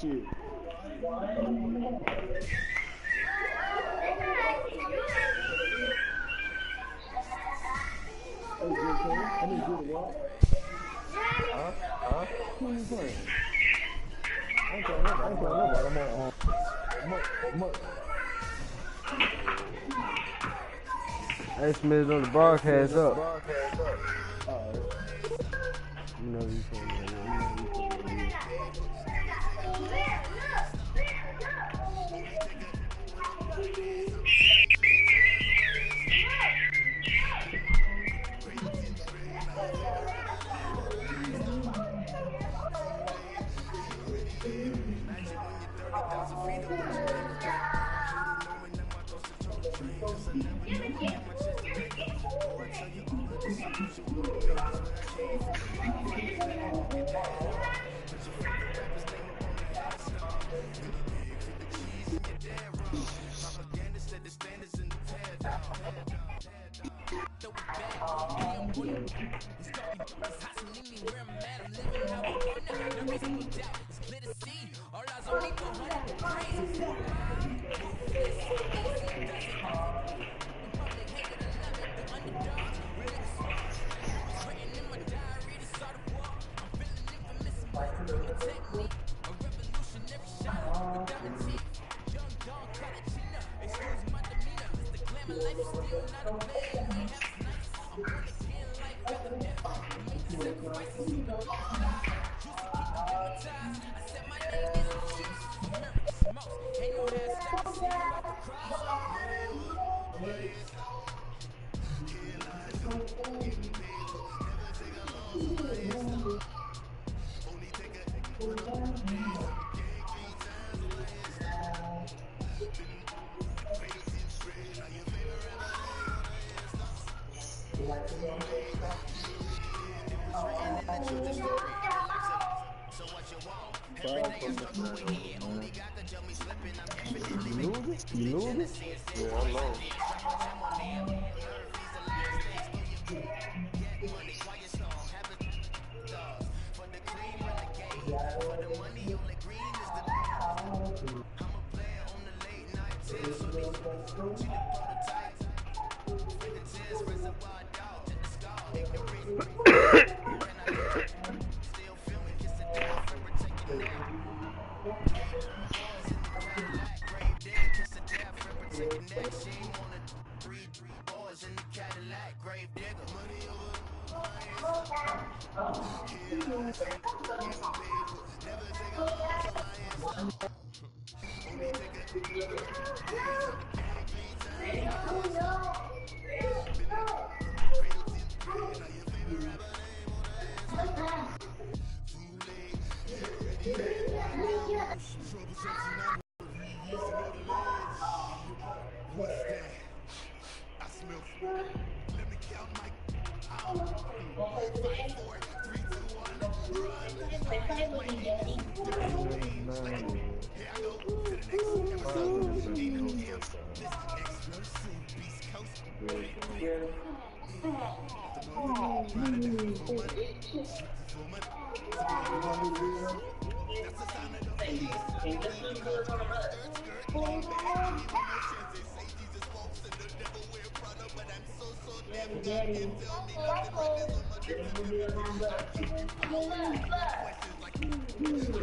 shit. Hey, JK, I need you to walk. Huh? Who you playing? I ain't playing nobody. I'm on. Hey, Smith on the broadcast up. Alright. You know you can. You lose it? Yeah, I know.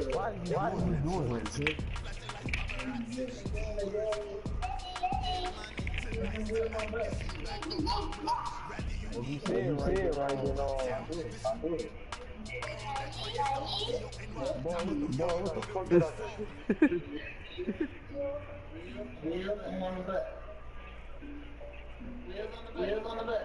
Why are you doing this, kid? If you say it right, then I do it. Boy, what the fuck did I do? Wheels on the butt. Wheels on the butt.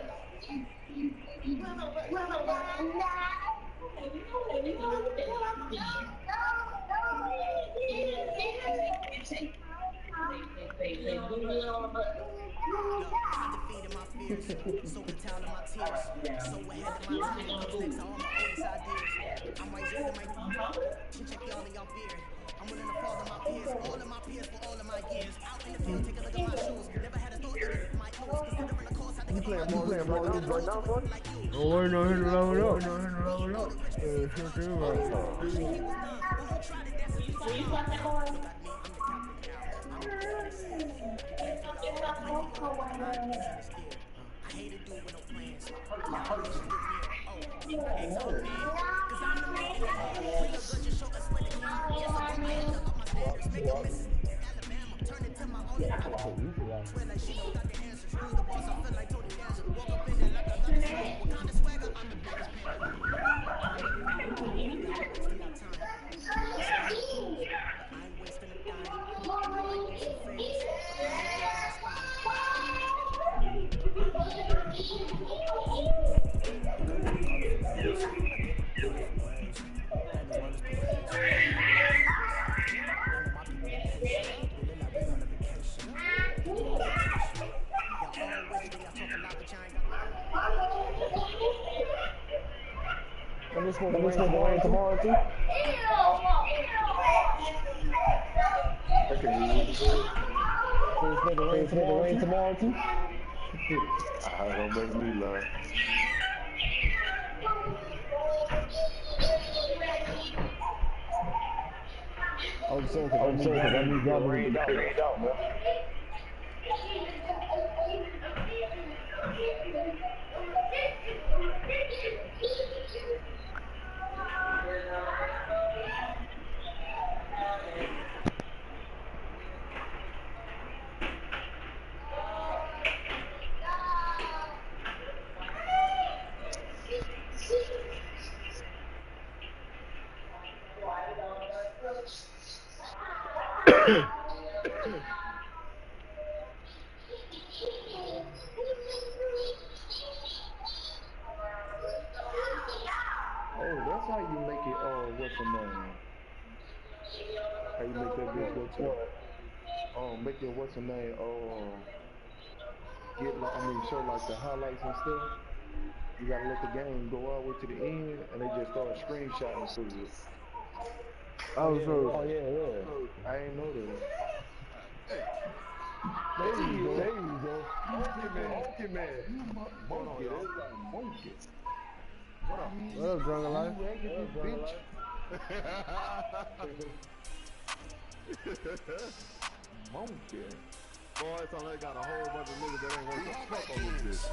So town of my tears, so ahead of my time, next to all my oldest ideas. I'm right here to my check all of y'all beard. I'm willing to fall to my peers, all of my peers for all of my years. Out in the field, take a look at my shoes. Never had a thought that this is my clothes. Considering the course, I think You playing ball right now, boy? Oh, wait, no, hit the level up. Who tried to dance I hate a dude with no plans. Y'all wish you look me up. Oh, X on the man. Cause I'm the man. We look good, just show us where the can. Yes, I brought my head up my standards. Make a Mississippi, Alabama. Turn it to my only album. Swear like she don't got the answers. Who's the boss? I feel like Tony Danza. Woke up in there like a thunderstorm. What kind of swagger? I'm the biggest panda. Y'all wasting y'all time. It's a lot of fools. I ain't wasting a dime. I might do some favors, but I ain't breaking my spine. And it's supposed to rain tomorrow too? Okay, you good? So it's supposed to rain tomorrow too? I don't make me laugh. I'm saying, cause I need y'all to rain out, man. Oh, that's how you make it, what's the name? How you make that bitch go to, make it, what's the name, show like the highlights and stuff. You gotta let the game go all the way to the end, and they just start screenshotting to it. Oh, so I ain't know that. There you go. Monkey man. Monkey, that's like monkey. What up? what up, Jungle Life? Bitch. Monkey. Boy, it's only got a whole bunch of niggas that ain't worth a fuck on this bitch.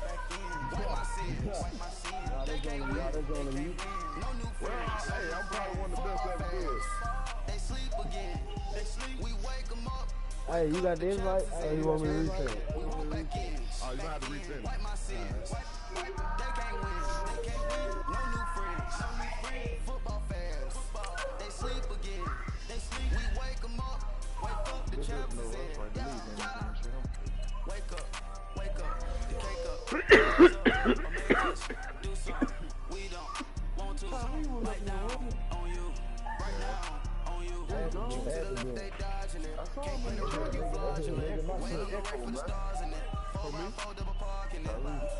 Well, hey, I'm probably one of the best ever good. They sleep again. They sleep. We wake them up. Hey, you got the invite? Or you want me to resend it? Oh, you gonna have to resend it. Wipe my sins. They can't win. They can't win. No new friends. Football fans. They sleep again. They sleep. We wake them up. Wake up. The champs is in. Wake up. Wake up. The cake up. Do something. We don't want to. Right now. On you. Right now. On you. To the left, they dodging it. Can't win the road, you flogging it. Waiting on for the stars in it. 4x4 double parking it.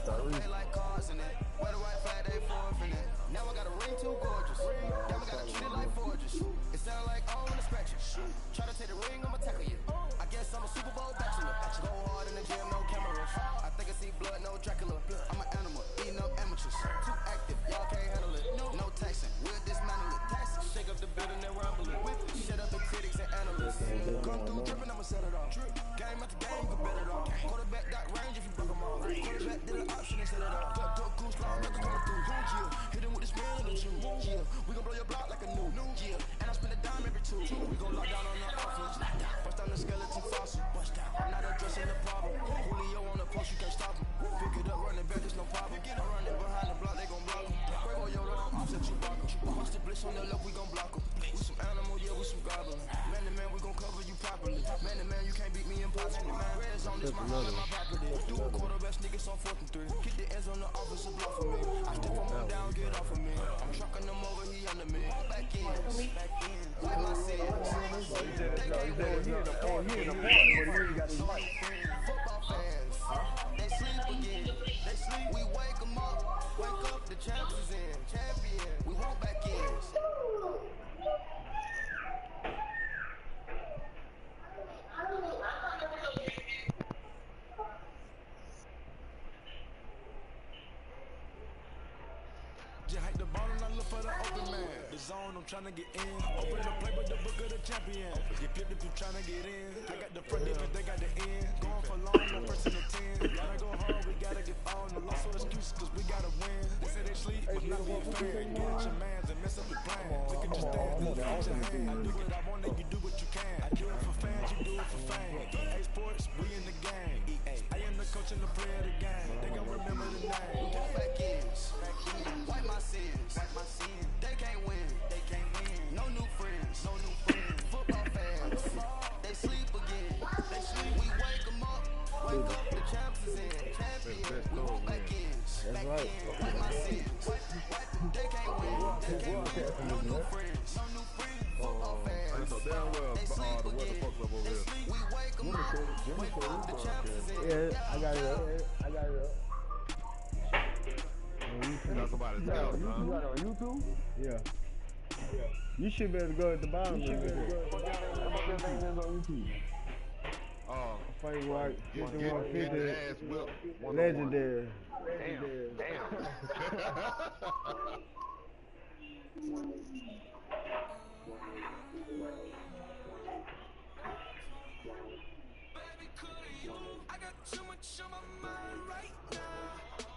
Play like cars in it. Where the white flag, they forfeiting it. Now I got a ring too gorgeous. Damn, I gotta treat it like forges. It sound like I wanna scratch it. Try to take the ring, I'ma tackle you. I guess I'm a Super Bowl bachelor. Go hard in the gym, no cameras. I think I see blood, no Dracula. I'm an animal, eating up amateurs. Too active, y'all can't handle it. No taxing, we'll dismantle it. Shake up the building and rumble it. Shut up the critics and analysts. Come through dripping, I'ma set it off. Game after game, you bet it off. Quarterback got range if you broke them off. Quarterback did an option and set it off. Duck, goose, claw, records coming through. Hit him with the spin and the shoe. Yeah, we gon' blow your block like a new. Yeah, and I spend a dime every two. We gon' lock down on the offense. Bust down the skeleton fossil. I'm not addressing the problem. Julio on the post, you can't stop him. Pick it up, running back, there's no problem. I'm running behind the block, they gon' block him. Quavo, yo, I'm offset, you block him. Watch the blitz on the left, we gon' block him. We some animal, yeah, we some goblin. Man to man, we gon' cover you properly. Man to man, you can't beat me impossible. Red zone is my home and my property. Do a quarterback, niggas on 4th and 3. Get the ends on the offensive block for me. I step on him down, get off of me. I'm trucking them over, he under me. Back in, like my sins. They can't win. Football fans, they sleep again. They sleep, we wake them up. Wake up, the champs is in. Champion, we won't back in. Just hike the ball and I look for the open man. The zone, I'm trying to get in. Open the play with the book of the champion. Get flipped if you trying to get in. I got the front defense, they got the end. Going for long, no first in the 10. Gotta go hard, we gotta get on. No loss or excuse, cause we gotta win. They say they sleep, but not be a fan. Get at your mans and mess up your plan. Look at your stands and look at your hand. I do what I want and you do what you can. I do it for fans, you do it for fame. EA Sports, we in the game. I am the coach and the player of the game. They gon' remember the name. Back ends, wipe my sins. They can't win. No new friends. Football fans, they sleep again. We wake them up. The champs is in. We want back ends. That's right. Wipe my sins. They can't win. No new friends. Football fans, So damn well, they sleep the weather again. fucks up over here. We wake them up. The champs is in. Yeah, I got it up. You got somebody's house, You huh? got it on YouTube? Yeah. You should be able to go at the bottom. Fight White, Get your 5150's, ass whipped. One-on-one. legendary. Damn. I got too much on my mind right now.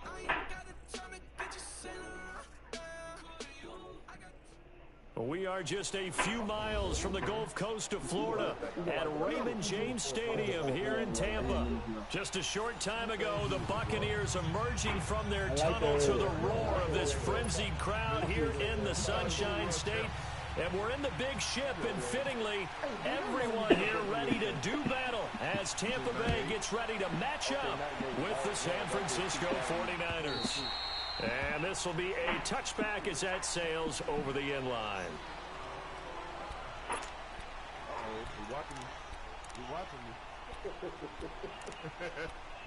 I ain't got the time to get you sailing right now. We are just a few miles from the Gulf Coast of Florida at Raymond James Stadium here in Tampa. Just a short time ago, the Buccaneers emerging from their tunnel to the roar of this frenzied crowd here in the Sunshine State. And we're in the big ship, and fittingly, everyone here ready to do battle as Tampa Bay gets ready to match up with the San Francisco 49ers. And this will be a touchback as that sails over the end line. You watching me? You watching me?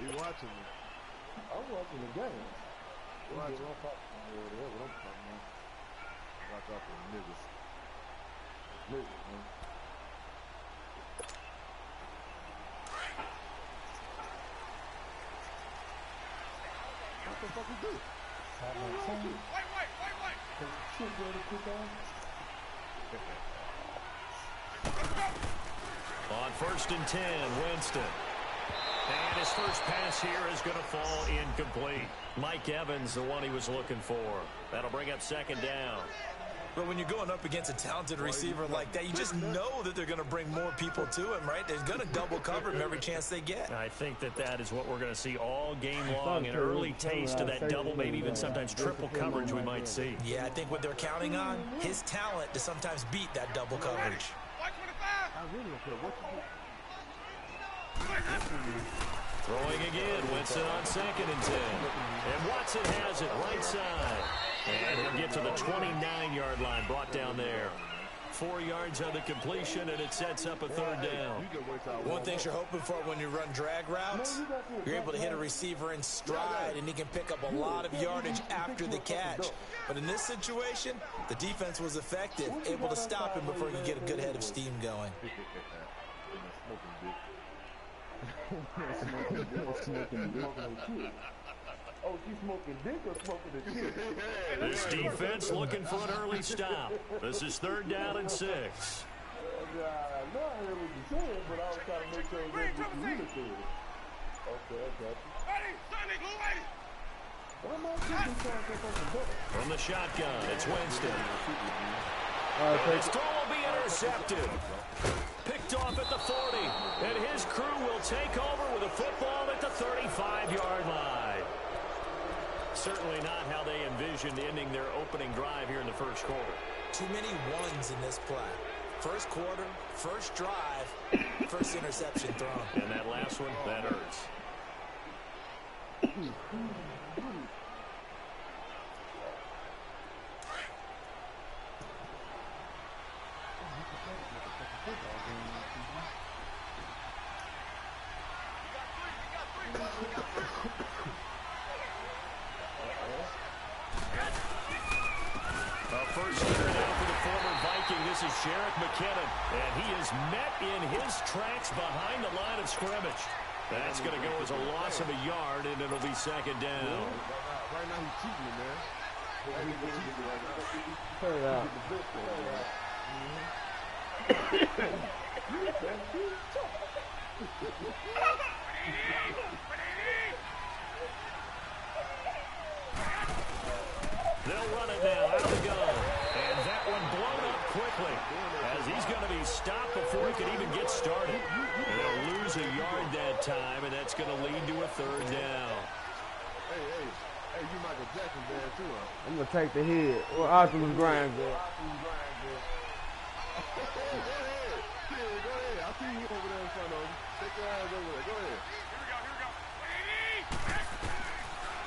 You watching me? I'm watching the game. Watch out for the niggas. Man. What the fuck is this? On 1st and 10, Winston. And his first pass here is going to fall incomplete. Mike Evans, the one he was looking for. That'll bring up 2nd down. But when you're going up against a talented receiver like that, you just know that they're going to bring more people to him, right? They're going to double cover him every chance they get. I think that is what we're going to see all game long, an early taste of that double, maybe even sometimes triple coverage we might see. Yeah, I think what they're counting on, his talent to sometimes beat that double coverage. Throwing again, Winston on 2nd and 10. And Watson has it right side. And he'll get to the 29-yard line, brought down there. 4 yards on the completion, and it sets up a 3rd down. One thing you're hoping for when you run drag routes, you're able to hit a receiver in stride, and he can pick up a lot of yardage after the catch. But in this situation, the defense was effective, able to stop him before he could get a good head of steam going. Oh, she's smoking dick or smoking the shit? This defense looking for an early stop. This is 3rd down and 6. I know I heard what you said, but I was trying to make sure that's what you really said. Okay, I got you. Why am I thinking so fucking better? From the shotgun, it's Winston. His throw will be intercepted. Picked off at the 40, and his crew will take over with a football at the 35-yard line. Certainly not how they envisioned ending their opening drive here in the first quarter. Too many ones in this play. First quarter, first drive, first interception thrown. And that last one, that hurts. First down for the former Viking. This is Sherrick McKinnon, and he is met in his tracks behind the line of scrimmage. That's going to go as a loss of a yard, and it'll be 2nd down. Right now he's cheating, man. Turn it out. They'll run it now out of the gun. And that one blown up quickly as he's going to be stopped before he can even get started. And they'll lose a yard that time, and that's going to lead to a third down. Hey, you Michael Jackson there too, huh? I'm going to take the head. Well, Optimus Grimes there. Go ahead. I see you over there in front of him. Take your eyes over there. Go ahead.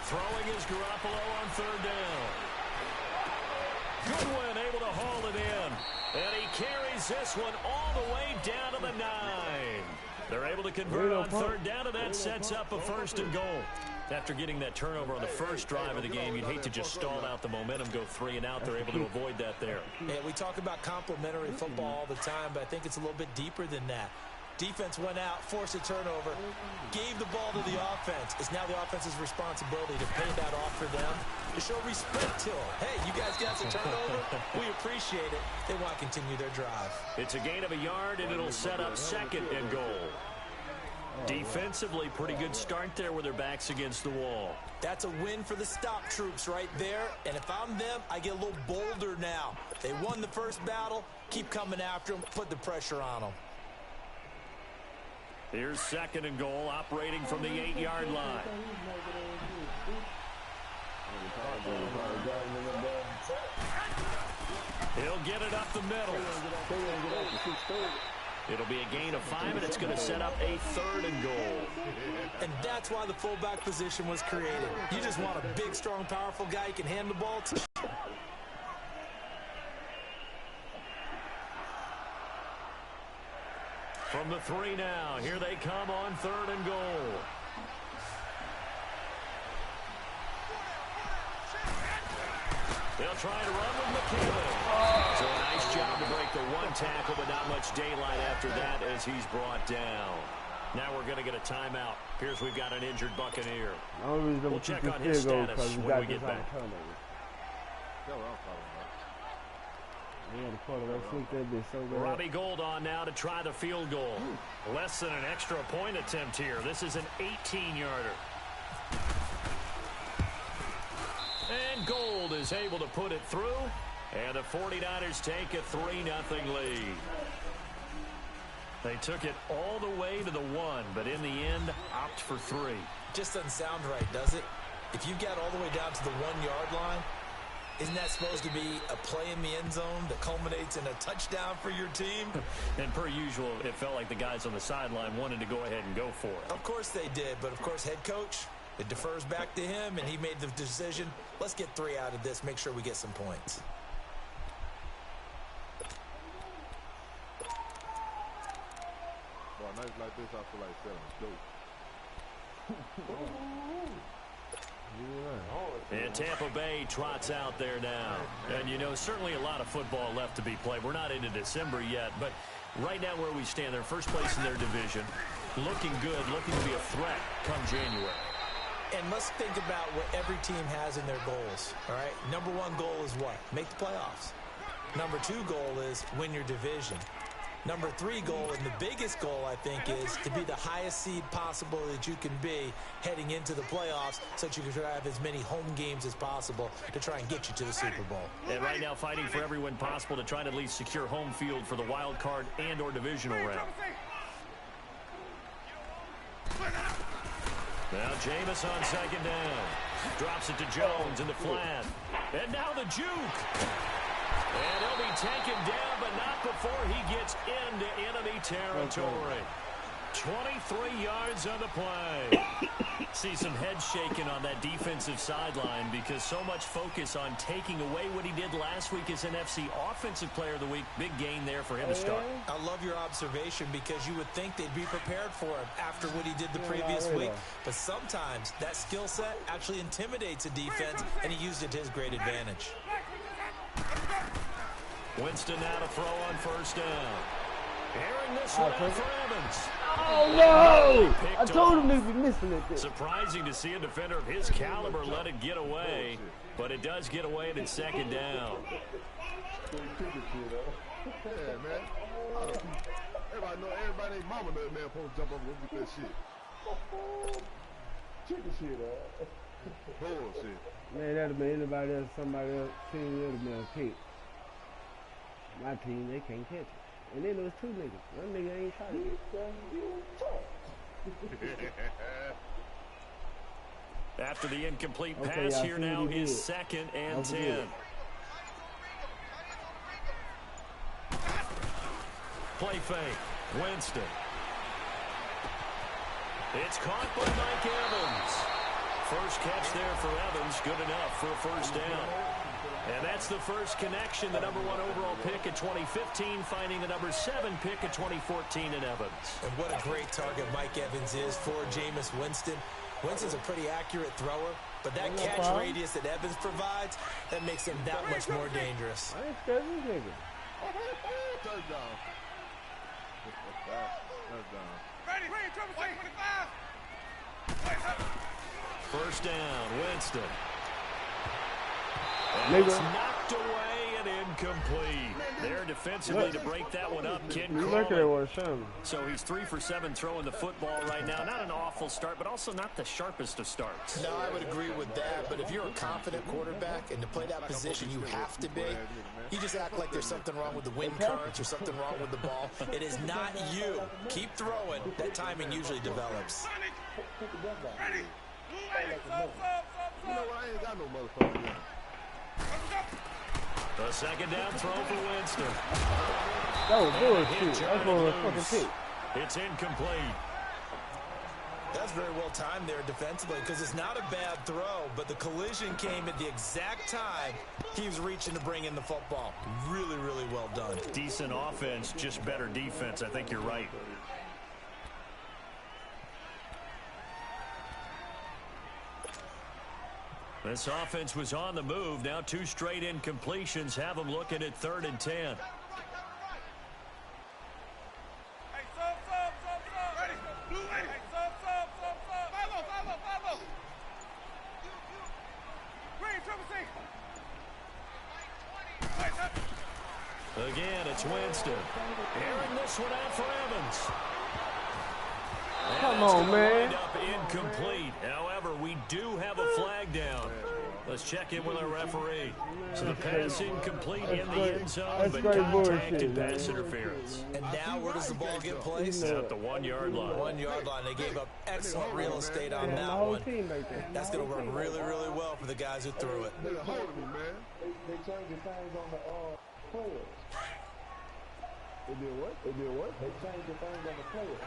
Throwing is Garoppolo on third down. Goodwin able to haul it in. And he carries this one all the way down to the 9. They're able to convert on third down, and that sets up a first and goal. After getting that turnover on the first drive of the game, you'd hate to just stall out the momentum, go 3 and out. They're able to avoid that there. Yeah, we talk about complementary football all the time, but I think it's a little bit deeper than that. Defense went out, forced a turnover, gave the ball to the offense. It's now the offense's responsibility to pay that off for them, to show respect to them. Hey, you guys got the turnover. We appreciate it. They want to continue their drive. It's a gain of a yard, and it'll set up second and goal. Defensively, pretty good start there with their backs against the wall. That's a win for the stop troops right there. And if I'm them, I get a little bolder now. They won the first battle. Keep coming after them. Put the pressure on them. Here's second and goal, operating from the 8-yard line. He'll get it up the middle. It'll be a gain of 5, and it's going to set up a third and goal. And that's why the fullback position was created. You just want a big, strong, powerful guy who can hand the ball to. From the 3 now, here they come on third and goal. They'll try to run with McKinnon. So a nice job to break the 1 tackle, but not much daylight after that as he's brought down. Now we're going to get a timeout. Appears we've got an injured Buccaneer. We'll check on his status when we get back. Robbie Gould on now to try the field goal. Less than an extra point attempt here. This is an 18-yarder. And Gould is able to put it through. And the 49ers take a 3-0 lead. They took it all the way to the 1, but in the end, opt for 3. Just doesn't sound right, does it? If you got all the way down to the 1-yard line, isn't that supposed to be a play in the end zone that culminates in a touchdown for your team? And per usual, it felt like the guys on the sideline wanted to go ahead and go for it. Of course they did, but of course head coach, it defers back to him, and he made the decision. Let's get 3 out of this, make sure we get some points. Well, nights like this, I feel like selling dope. And Tampa Bay trots out there now. And, you know, certainly a lot of football left to be played. We're not into December yet, but right now where we stand, they're first place in their division. Looking good, looking to be a threat come January. And let's think about what every team has in their goals, all right? Number 1 goal is what? Make the playoffs. Number 2 goal is win your division. Number 3 goal, and the biggest goal, I think, is to be the highest seed possible that you can be heading into the playoffs so that you can have as many home games as possible to try and get you to the Super Bowl. And right now fighting for every win possible to try to at least secure home field for the wild card and or divisional round. Now Jameis on second down. Drops it to Jones in the flat. And now the juke. And he'll be taken down, but not before he gets into enemy territory. 23 yards on the play. See some head shaking on that defensive sideline because so much focus on taking away what he did last week as NFC Offensive Player of the Week. Big gain there for him to start. I love your observation because you would think they'd be prepared for him after what he did the previous week. But sometimes that skill set actually intimidates a defense, and he used it to his great advantage. Winston now to throw on first down. Airing this one out for Evans. Oh, no! I told him he'd be missing it there. Surprising to see a defender of his caliber let it get away, but it does get away and it's second down. Yeah, man. Everybody know, everybody ain't mama know that man supposed to jump up and get that shit. Chicken shit, Bullshit. Man, that'd have been anybody else, somebody else team would have been a pick. My team, they can't catch it. And then there was two niggas. One nigga ain't trying to get. After the incomplete pass, here now is 2nd and 10. Play fake. Winston. It's caught by Mike Evans. First catch there for Evans. Good enough for a first down. And that's the first connection. The number 1 overall pick in 2015 finding the number 7 pick in 2014 in Evans. And what a great target Mike Evans is for Jameis Winston. Winston's a pretty accurate thrower, but that catch radius that Evans provides, that makes him that much more dangerous. I ain't scared of this nigga. Touchdown. Touchdown. First down, Winston. Nigga. And it's knocked away and incomplete. There defensively to break that one up, Kid Crawley. So he's 3 for 7 throwing the football right now. Not an awful start, but also not the sharpest of starts. No, I would agree with that, but if you're a confident quarterback and to play that position you have to be, you just act like there's something wrong with the wind currents or something wrong with the ball. It is not you. Keep throwing. That timing usually develops. You know what? I ain't got no motherfucker yet. The second down throw for Winston. That was bullshit. That's what was fucking pick. It's incomplete. That's very well timed there defensively because it's not a bad throw, but the collision came at the exact time he was reaching to bring in the football. Really, really well done. Decent offense, just better defense. I think you're right. This offense was on the move. Now 2 straight incompletions have them looking at 3rd and 10. Again, it's Winston. Airing this one out for Evans. Come on, man. Up incomplete. However, we do have a flag down. Let's check in with our referee. So the pass incomplete in the end zone, but contact and pass interference. And now where does the ball get placed? At the 1 yard line. 1 yard line. They gave up excellent real estate on that one. That's going to work really, really well for the guys who threw it. They changed the things on the players. They did what? They did what? They changed the things on the players.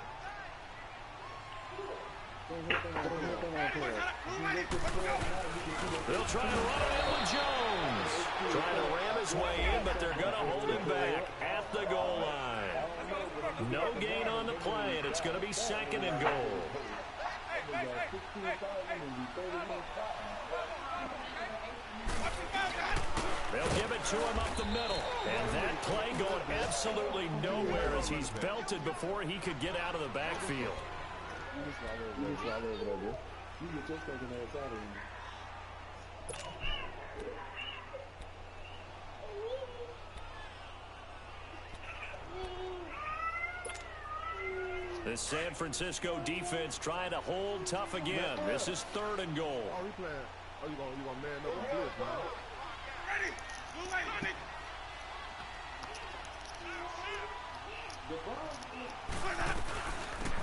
They'll try to run it in with Jones. Trying to ram his way in, but they're going to hold him back at the goal line. No gain on the play, and it's going to be 2nd and goal. They'll give it to him up the middle. And that play going absolutely nowhere as he's belted before he could get out of the backfield. You just all over there. You get your fucking ass out of here. The San Francisco defense trying to hold tough again. This is 3rd and goal. Oh, he playing. Oh, you gonna man up and blitz, man. Ready.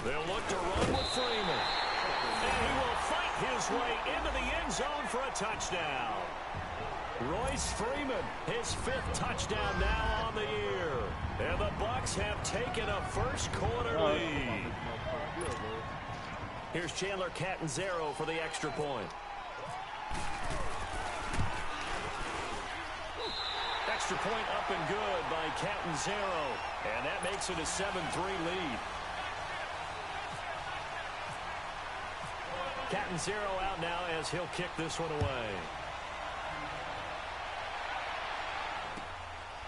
They'll look to run with Freeman. And he will fight his way into the end zone for a touchdown. Royce Freeman, his 5th touchdown now on the year. And the Bucs have taken a first-quarter lead. Here's Chandler Catanzaro for the extra point. Extra point up and good by Catanzaro. And that makes it a 7-3 lead. Catanzaro out now as he'll kick this one away.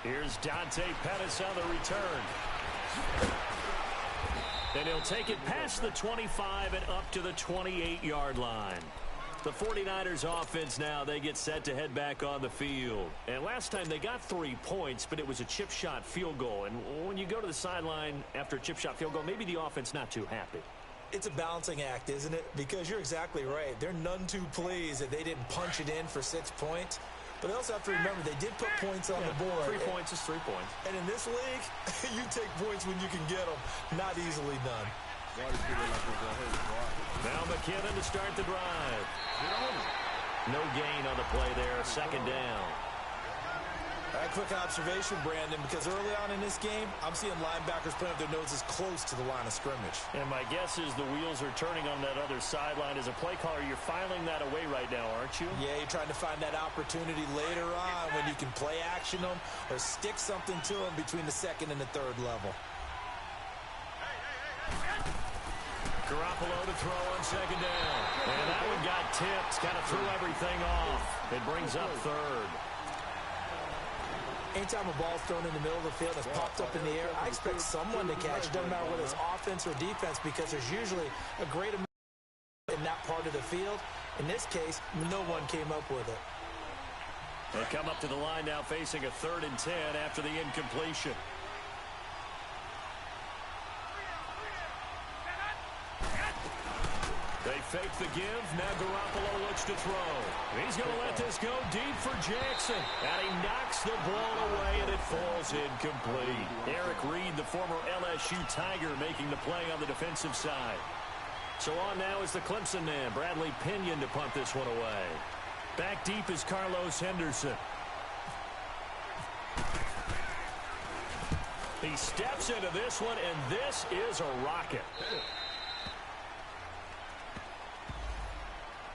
Here's Dante Pettis on the return. And he'll take it past the 25 and up to the 28-yard line. The 49ers offense now, they get set to head back on the field. And last time they got 3 points, but it was a chip shot field goal. And when you go to the sideline after a chip shot field goal, maybe the offense not too happy. It's a balancing act, isn't it? Because you're exactly right. They're none too pleased that they didn't punch it in for 6 points. But they also have to remember they did put points on the board. 3 points is 3 points. And in this league, you take points when you can get them. Not easily done. Now McKinnon to start the drive. No gain on the play there. Second down. A quick observation, Brandon, because early on in this game, I'm seeing linebackers putting up their noses close to the line of scrimmage. And my guess is the wheels are turning on that other sideline. As a play caller, you're filing that away right now, aren't you? Yeah, you're trying to find that opportunity later on when you can play action them or stick something to them between the second and the third level. Garoppolo to throw on second down. And that one got tipped. Kind of threw everything off. It brings up third. Anytime a ball's thrown in the middle of the field that's popped up in the air, I expect someone to catch. It doesn't matter whether it's offense or defense because there's usually a great amount in that part of the field. In this case, no one came up with it. They come up to the line now facing a 3rd and 10 after the incompletion. They fake the give. Now Garoppolo looks to throw. He's going to let this go deep for Jackson. And he knocks the ball away, and it falls incomplete. Eric Reed, the former LSU Tiger, making the play on the defensive side. So on now is the Clemson man, Bradley Pinion, to punt this one away. Back deep is Carlos Henderson. He steps into this one, and this is a rocket.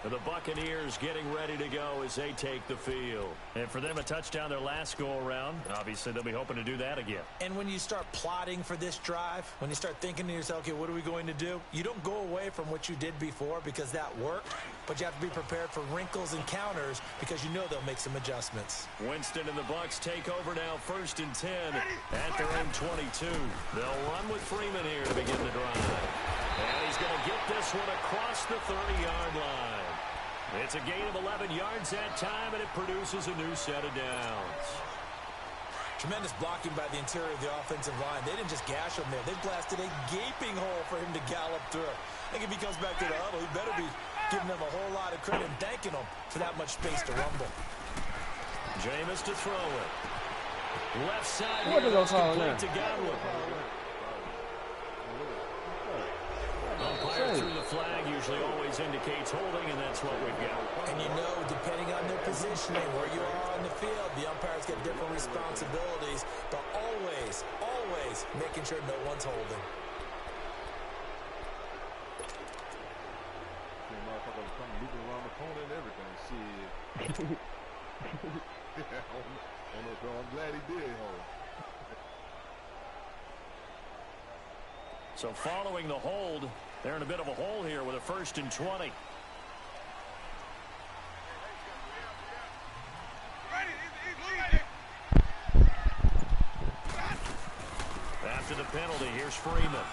The Buccaneers getting ready to go as they take the field. And for them, a touchdown their last go-around. Obviously, they'll be hoping to do that again. And when you start plotting for this drive, when you start thinking to yourself, okay, what are we going to do? You don't go away from what you did before because that worked, but you have to be prepared for wrinkles and counters because you know they'll make some adjustments. Winston and the Bucs take over now, 1st and 10 at their own 22. They'll run with Freeman here to begin the drive. And he's going to get this one across the 30-yard line. It's a gain of 11 yards that time, and it produces a new set of downs. Tremendous blocking by the interior of the offensive line. They didn't just gash him there. They blasted a gaping hole for him to gallop through. I think if he comes back to the huddle, he better be giving them a whole lot of credit and thanking them for that much space to rumble. Jameis to throw it. Left side What here, are they calling complete that? to Godwin. Umpire through the flag usually always indicates holding, and that's what we've got. And you know, depending on their positioning, where you are on the field, the umpires get different responsibilities, but always, always making sure no one's holding. Motherfuckers come looping around the corner and everything. Shit. I'm glad he did hold. So following the hold, they're in a bit of a hole here with a 1st and 20. After the penalty, here's Freeman.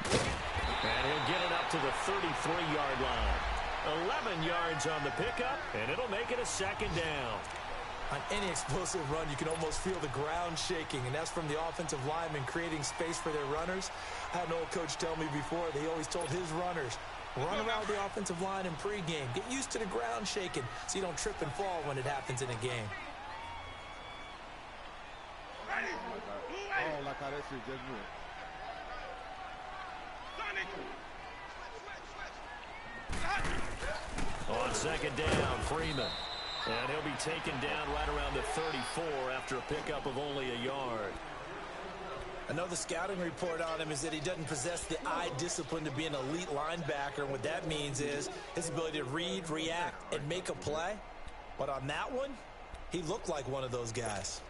And he'll get it up to the 33-yard line. 11 yards on the pickup, and it'll make it a 2nd down. On any explosive run, you can almost feel the ground shaking, and that's from the offensive linemen creating space for their runners. I had an old coach tell me before, they always told his runners, run around the offensive line in pregame. Get used to the ground shaking so you don't trip and fall when it happens in a game. Oh, like how that shit just went. On 2nd down, Freeman. And he'll be taken down right around the 34 after a pickup of only a yard. I know the scouting report on him is that he doesn't possess the eye discipline to be an elite linebacker. And what that means is his ability to read, react, and make a play. But on that one, he looked like one of those guys.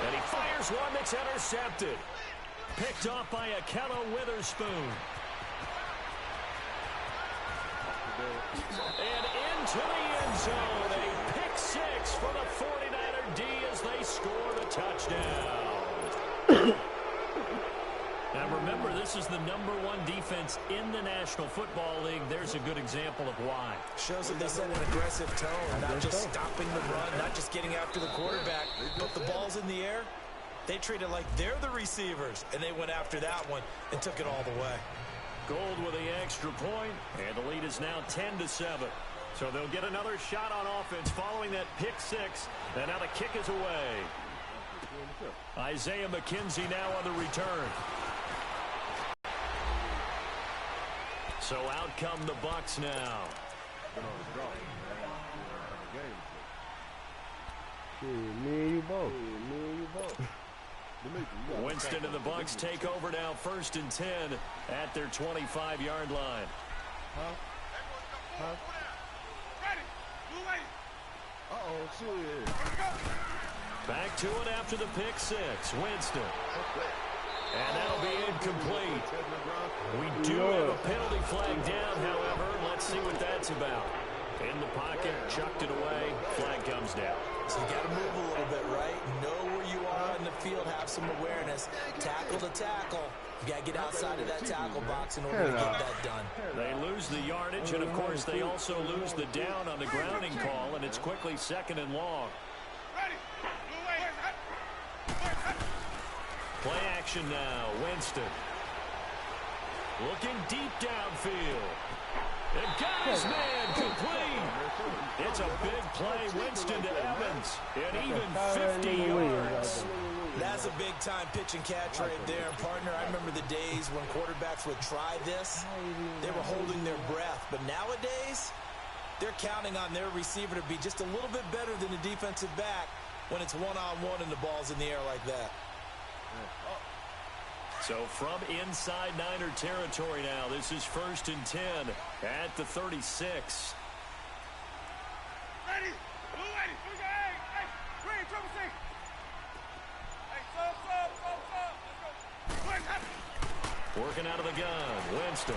And he fires one that's intercepted. Picked off by Akello Witherspoon. And into the end zone. A pick six for the 49er D as they score the touchdown. Now remember, this is the #1 defense in the National Football League. There's a good example of why. Shows that they set an aggressive tone, not just stopping the run, not just getting after the quarterback, but the ball's in the air. They treat it like they're the receivers, and they went after that one and took it all the way. Gold with the extra point, and the lead is now 10-7. So they'll get another shot on offense following that pick six, and now the kick is away. Isaiah McKenzie now on the return. So out come the Bucs now. Me and you both. Winston and the Bucs take over now, 1st and 10 at their 25-yard line. Uh-oh, shit. Back to it after the pick six. Winston. And that'll be incomplete. We do have a penalty flag down, however. Let's see what that's about. In the pocket, chucked it away. Flag comes down. So you got to move a little bit, right? Know where you are in the field, have some awareness. Tackle to tackle. You got to get outside of that tackle box in order to get that done. They lose the yardage, and of course they also lose the down on the grounding call, and it's quickly 2nd and long. Play action now. Winston. Looking deep downfield. And got his man complete. It's a big play. Winston to Evans. And even 50 yards. That's a big-time pitch and catch right there. And, partner, I remember the days when quarterbacks would try this. They were holding their breath. But nowadays, they're counting on their receiver to be just a little bit better than the defensive back when it's one-on-one and the ball's in the air like that. So from inside Niner territory now, this is 1st and 10 at the 36. Ready? Working out of the gun, Winston.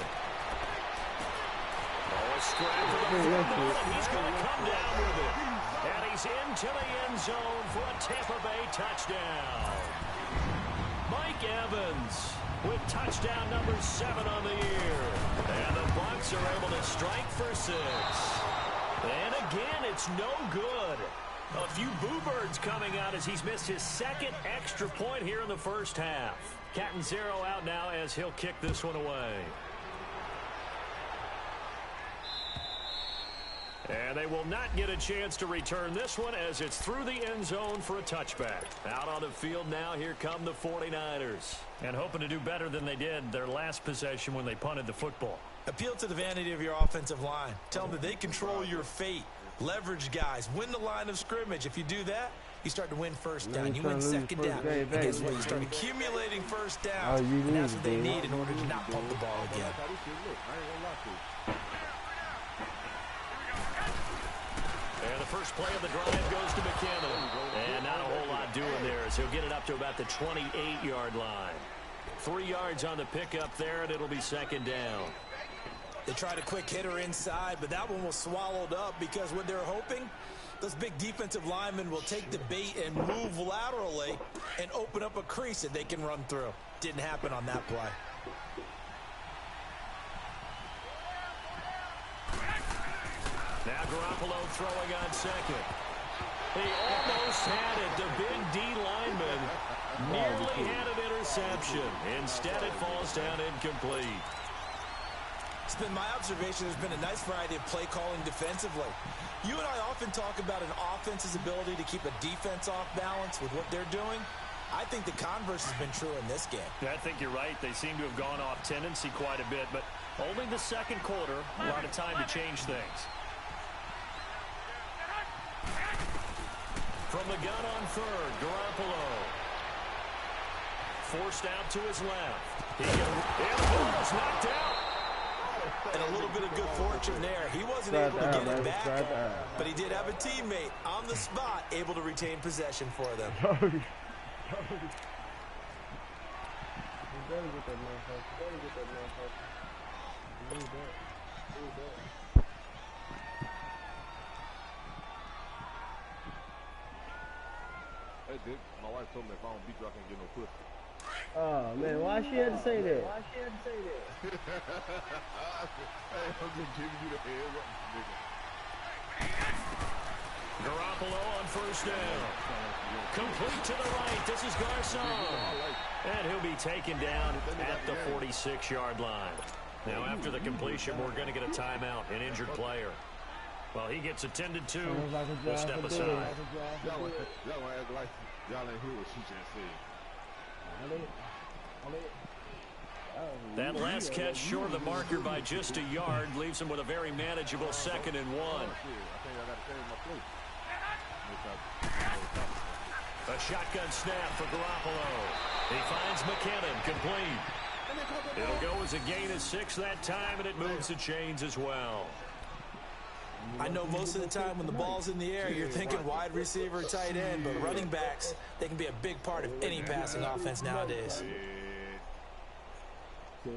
Oh, a scrap for the football, and he's going to come down with it. And he's into the end zone for a Tampa Bay touchdown. Mike Evans with touchdown number 7 on the year. And the Bucs are able to strike for 6. And again, it's no good. A few boo birds coming out as he's missed his 2nd extra point here in the first half. Catanzaro out now as he'll kick this one away. And they will not get a chance to return this one as it's through the end zone for a touchback. Out on the field now, here come the 49ers. And hoping to do better than they did their last possession when they punted the football. Appeal to the vanity of your offensive line. Tell them that they control your fate. Leverage guys. Win the line of scrimmage. If you do that, you start to win first down. You win 2nd down. And guess what? You start accumulating first downs. And that's what they need in order to not pump the ball again. And the first play of the drive goes to McKinnon. And not a whole lot doing there as he'll get it up to about the 28-yard line. 3 yards on the pickup there, and it'll be 2nd down. They tried a quick hitter inside, but that one was swallowed up because what they're hoping, those big defensive linemen will take the bait and move laterally and open up a crease that they can run through. Didn't happen on that play. Now Garoppolo throwing on 2nd. He almost had it. The big D lineman nearly had an interception. Instead, it falls down incomplete. It's been my observation there's been a nice variety of play calling defensively. You and I often talk about an offense's ability to keep a defense off balance with what they're doing. I think the converse has been true in this game. I think you're right. They seem to have gone off tendency quite a bit, but only the 2nd quarter, a lot of time to change things. From the gun on 3rd, Garoppolo. Forced out to his left. And the ball is knocked out. And a little bit of good fortune there. He wasn't able to get it back, but he did have a teammate on the spot able to retain possession for them. Hey, Dick, my wife told me if I don't beat you, I can't get no pussy. Oh, man, why she had to say that? Hey, I'm just giving you the head up, nigga. Garoppolo on first down. Complete to the right. This is Garcon. And he'll be taken down at the 46-yard line. Now, after the completion, we're going to get a timeout, an injured player. Well, he gets attended to. We'll step aside. Y'all act like y'all ain't hear what she just said. That last catch short of the marker by just a yard leaves him with a very manageable 2nd and 1. A shotgun snap for Garoppolo. He finds McKinnon, complete. It'll go as a gain of 6 that time, and it moves the chains as well. I know most of the time when the ball's in the air, you're thinking wide receiver, tight end, but running backs, they can be a big part of any passing offense nowadays. I'm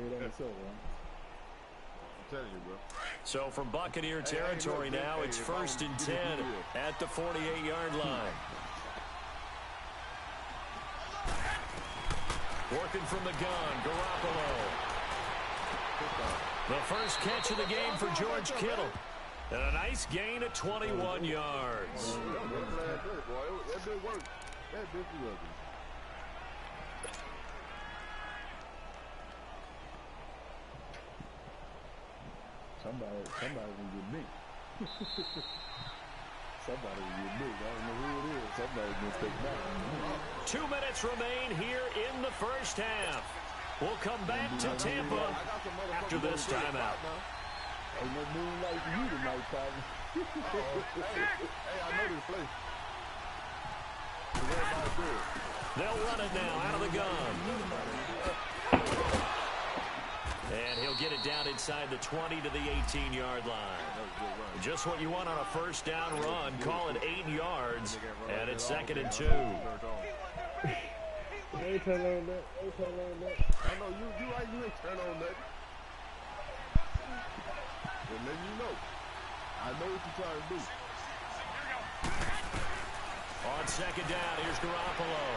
telling you, bro. So from Buccaneer territory now, it's 1st and 10 at the 48-yard line. Working from the gun, Garoppolo. The first catch of the game for George Kittle. And a nice gain of 21 yards. That did work. That did work. Somebody will get me. Somebody will get me. I don't know who it is. Somebody's going to take that. 2 minutes remain here in the first half. We'll come back to Tampa after this timeout. Ain't no moonlight for you tonight, partner. Hey, I know this place. They'll run it now out of the gun. And he'll get it down inside the 20 to the 18-yard line. Just what you want on a first down run. Call it 8 yards, and it's 2nd and 2. They turn on that. I know you right. You ain't turn on nothing. And then you know. I know what you're trying to do. On 2nd down, here's Garoppolo.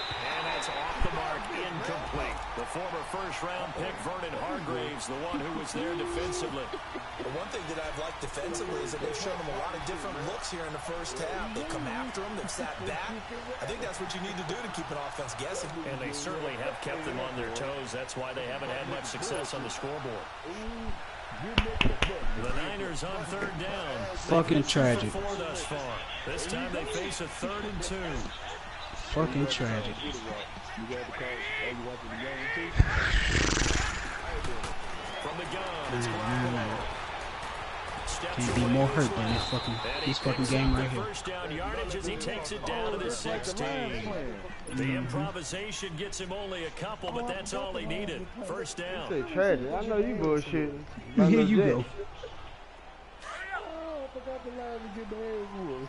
And that's off the mark, incomplete. The former first-round pick, Vernon Hargreaves, the one who was there defensively. The one thing that I've liked defensively is that they've shown them a lot of different looks here in the first half. They've come after them. They've sat back. I think that's what you need to do to keep an offense guessing. And they certainly have kept them on their toes. That's why they haven't had much success on the scoreboard. The Niners on 3rd down. Fucking tragic. Thus far. This time they face a 3rd and 2. Fucking tragic. From the gun, it's Garoppolo. Can't be more hurt than this fucking game right here. First down yardage as he takes it down to the 16. The improvisation gets him only a couple, but that's all he needed. First down. Say tragic. I know you bullshitting. Here you go. Oh, I forgot the line to get the head wood.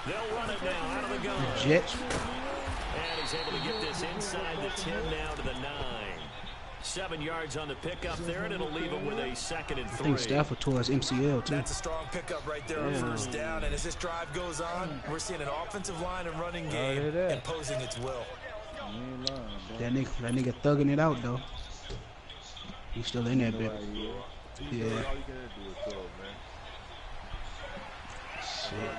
They'll run it now out of the gun. Jets. And he's able to get this inside the 10 now to the 9. 7 yards on the pickup there, and it'll leave him with a 2nd and 3. I think Stafford tore his MCL too. That's a strong pickup right there on first down. And as this drive goes on, we're seeing an offensive line and running game imposing its will. That nigga thugging it out though. He's still in that bit. Yeah. Shit.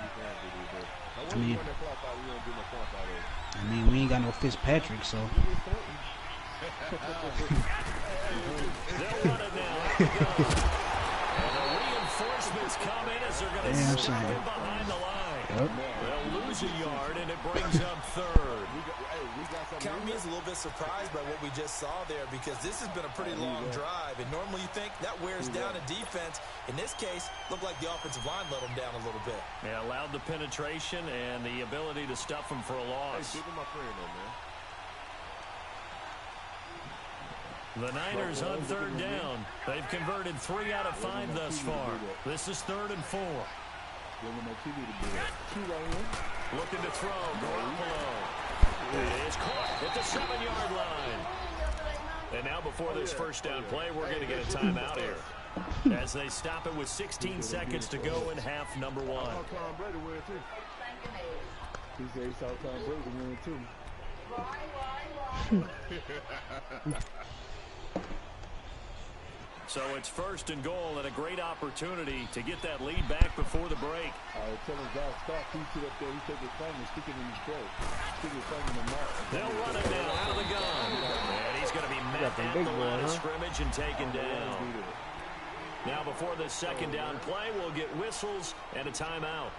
I mean, we ain't got no Fitzpatrick, so. They'll run it now. And the reinforcements come in as they're going to stop him behind the line. They'll lose a yard, and it brings up 3rd. Count me as a little bit surprised by what we just saw there, because this has been a pretty long drive, and normally you think that wears down a defense. In this case, looked like the offensive line let them down a little bit. Yeah, allowed the penetration and the ability to stuff them for a loss. Hey, give him my friend though, man. The Niners on third down. They've converted 3 out of 5 thus far. This is 3rd and 4. Looking to throw. Garoppolo. It is caught at the 7-yard line. And now before this first down play, we're going to get a timeout here. As they stop it with 16 seconds to go in half number 1. He said he saw Tom Brady win too. So it's 1st and goal and a great opportunity to get that lead back before the break. Tell him guys stop. He sit up there. He take his thumb and stick it in his throat. Stick his thumb in the mouth. They'll run it now out of the gun. And he's going to be met at the line of scrimmage and taken down. Now before this second down play, we'll get whistles and a timeout.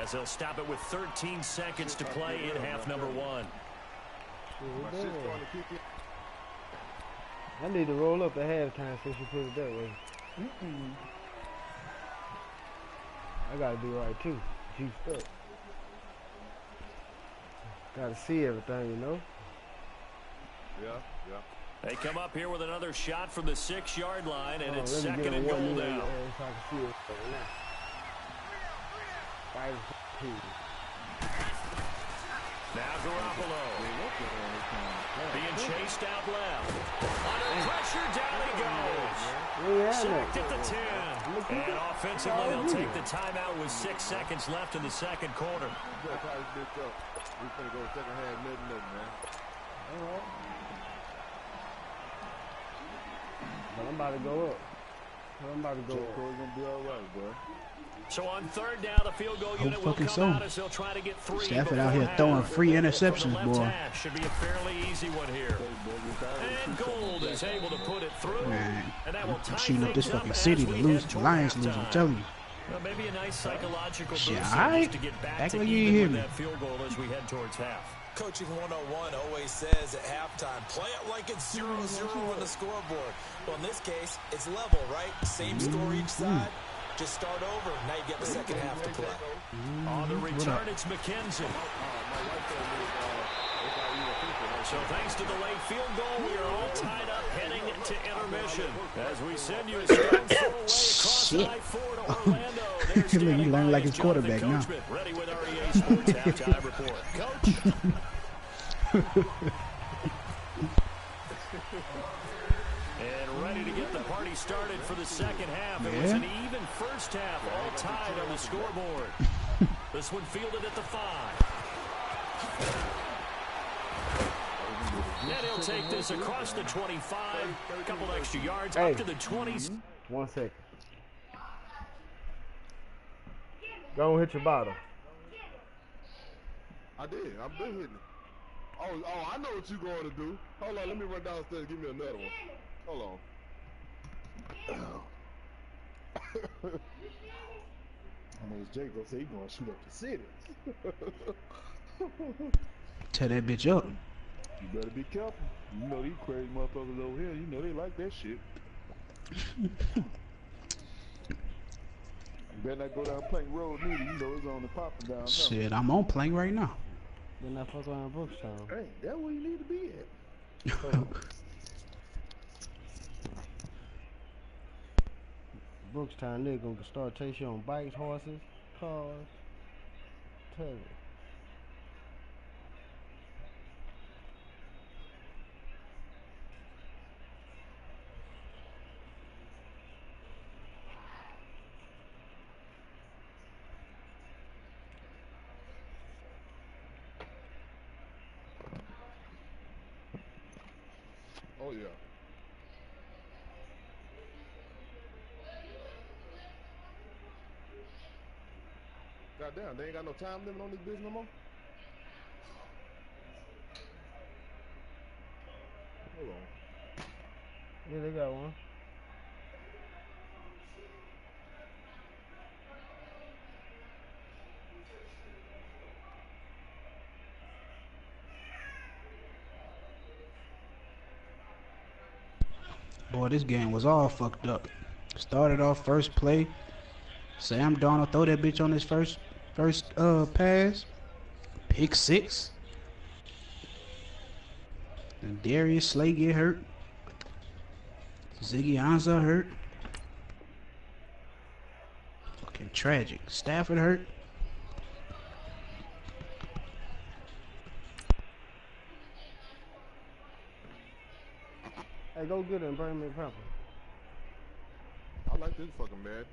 As they'll stop it with 13 seconds to play in half number 1. I need to roll up at halftime since you put it that way. I gotta do right too. Juiced up. Gotta see everything, you know? Yeah. They come up here with another shot from the 6-yard line, and it's 2nd and goal now. Now Garoppolo being chased out left. Under pressure, down he goes. Sacked at the 10. And offensively, they'll take the timeout with 6 seconds left in the second quarter. We're going to go second half, nothing, man. All right. But I'm about to go up. I'm about to go up. Corey's going to be all right, bro. So on third down, the field goal unit will come out as they'll try to get 3. Stafford out here throwing free interceptions, boy. Should be a fairly easy one here. And Gold is able to put it through. Man, and that will I'm shooting up this fucking city to lose. The Lions lose, I'm telling you. Well, maybe a nice psychological Shit, boost alright. to get back Act to like you even hear with me. that field goal as we head towards half. Coaching 101 always says at halftime, play it like it's 0-0 on the scoreboard. Well, in this case, it's level, right? Same score each side. Just start over. Now you get the second half to play. On the return, it's McKenzie. So thanks to the late field goal, we are all tied up heading to intermission. As we send you a stone's throw away across I-4 to Orlando. Look, he learned like his quarterback now. Ready with our EA Sports halftime report. Coach. And ready to get the party started for the second half. It was an even first half, all tied on the scoreboard. This one fielded at the 5. And he'll take this across the 25. A couple extra yards up to the 20s. 1 second. Go and hit your bottle. I did. I've been hitting it. Oh, I know what you're going to do. Hold on, let me run downstairs and give me another one. Hold on. I know Jake gonna say he's gonna shoot up the city. Tear that bitch up. You better be careful. You know these crazy motherfuckers over here, you know they like that shit. You better not go down Plank Road neither, you know it's on the popping down. Shit, I'm on Plank right now. Then that fuck around Brookstown. Hey, that's where you need to be at. Brookstown nigga gonna start chasing you on bikes, horses, cars. Tell you. Oh, yeah. Goddamn, they ain't got no time limit on this bitch no more? Hold on. Yeah, they got one. Boy, this game was all fucked up. Started off first play. Sam Darnold throw that bitch on his first pass. Pick 6. And Darius Slay get hurt. Ziggy Ansah hurt. Fucking tragic. Stafford hurt. Hey, go get him, bring me a purple. I like this fucking man.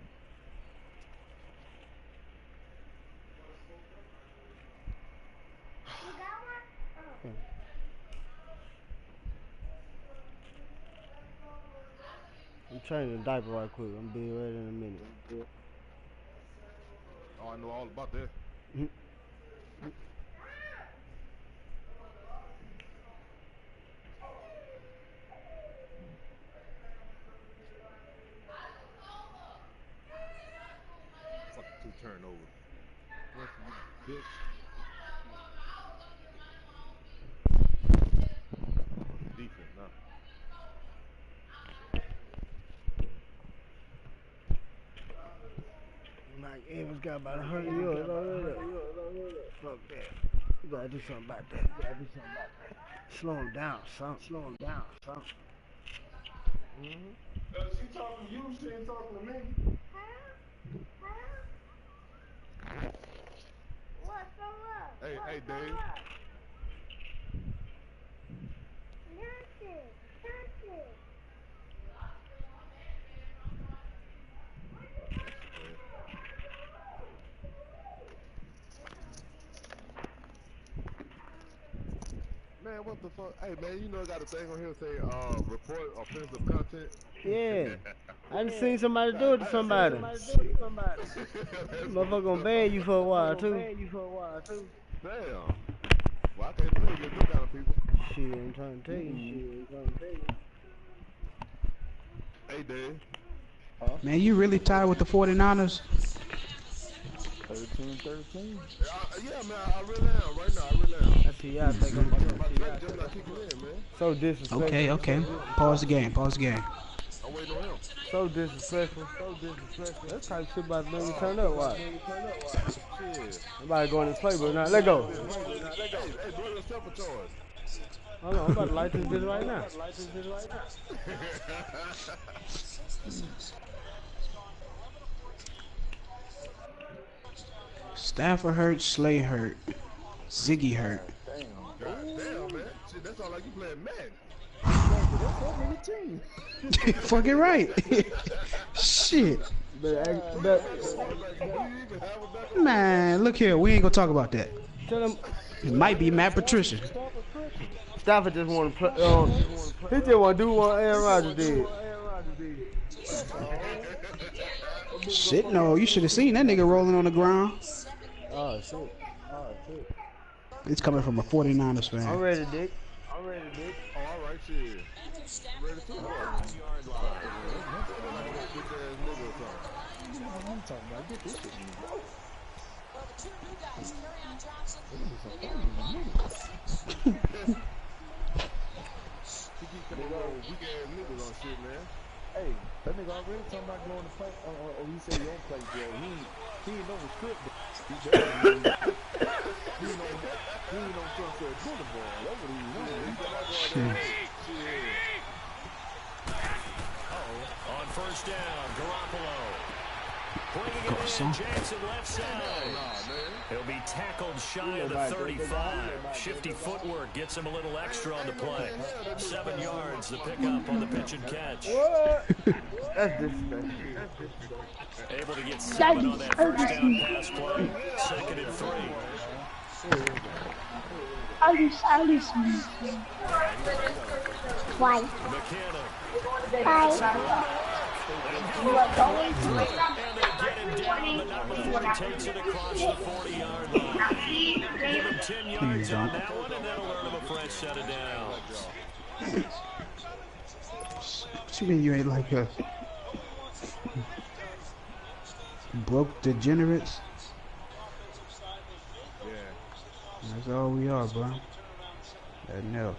I'm changing the diaper right quick. I'm be ready in a minute. Oh, I know all about that. Fucking 2 turnovers. Bitch. Defense, nah. Mike Evans got about 100 yards. Fuck that. You gotta do something about that. Slow him down, son. She talking to you, she ain't talking to me. What's so up? Hey, Dave. Nothing. Man, what the fuck? Hey, man, you know I got a thing on here say, report offensive content. Yeah. I just seen somebody do it to somebody. Motherfucker gonna ban you for a while, too. Damn. Well, I can't believe it, them kind of people. Shit, I'm trying to tell you. Hey, Dave. Man, you really tied with the 49ers? 13-13. Yeah, man, I really am. Right now, I really am. I see y'all think I'm My just not kicking in, man. so disrespectful. Okay. Pause the game. I'm waiting on him. So disrespectful. That type of shit about to make me turn up. Watch. Shit. Somebody going to play, but now let go. Hey, do yourself a charge. Hold on, I'm about to light this bitch right now. Stafford hurt, Slay hurt, Ziggy hurt. Damn, man. Shit, that sound like you playing Madden. Fucking right. Shit. Man, look here. We ain't gonna talk about that. It might be Matt Patricia. Stafford just want to play. He just want to do what Aaron Rodgers did. Shit, no. You should have seen that nigga rolling on the ground. Oh, shit. It's coming from a 49ers fan. I'm ready, Dick. Oh, all right, shit. Ready to go. Hey, that nigga already talking about going to play. He said he don't play jail. He ain't no restricted. He ain't no sunset boulevard. That's what he knows. On first down, Garoppolo. Bringing it in, Jackson left side. He'll be tackled shy of the 35. Shifty footwork gets him a little extra on the play. 7 yards, the pickup on the pitch and catch. What? That's disrespectful. Able to get 7 on that first down pass play. 2nd and 3. Why? McKinnon. Bye. Takes it across the 40-yard line. Give him 10 yards on that one, and that'll earn him a fresh set of downs. What you mean you ain't like us? Broke degenerates? That's all we are, bro. Nothing else.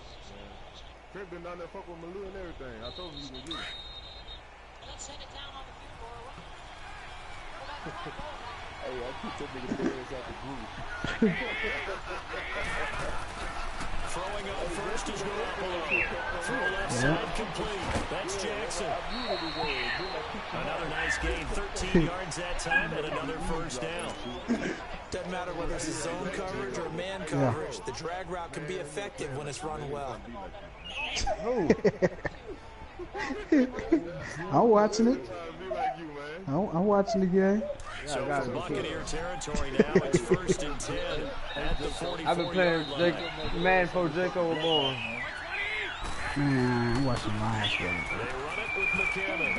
Crib been down there fuck with Malu and everything. I told him you can get it. Hey, I keep that nigga players out the group. Throwing up first is Garoppolo. Throw left side complete. That's Jackson. Another nice gain, 13 yards that time, and another first down. Doesn't matter whether it's a zone coverage or man coverage. The drag route can be effective when it's run well. I'm watching it. I'm watching the game. So for Buccaneer territory now, it's 1st and 10 at the 44-yard I've been playing man for Jacob was born. Man, I'm watching Lions game. They run it with McKinnon.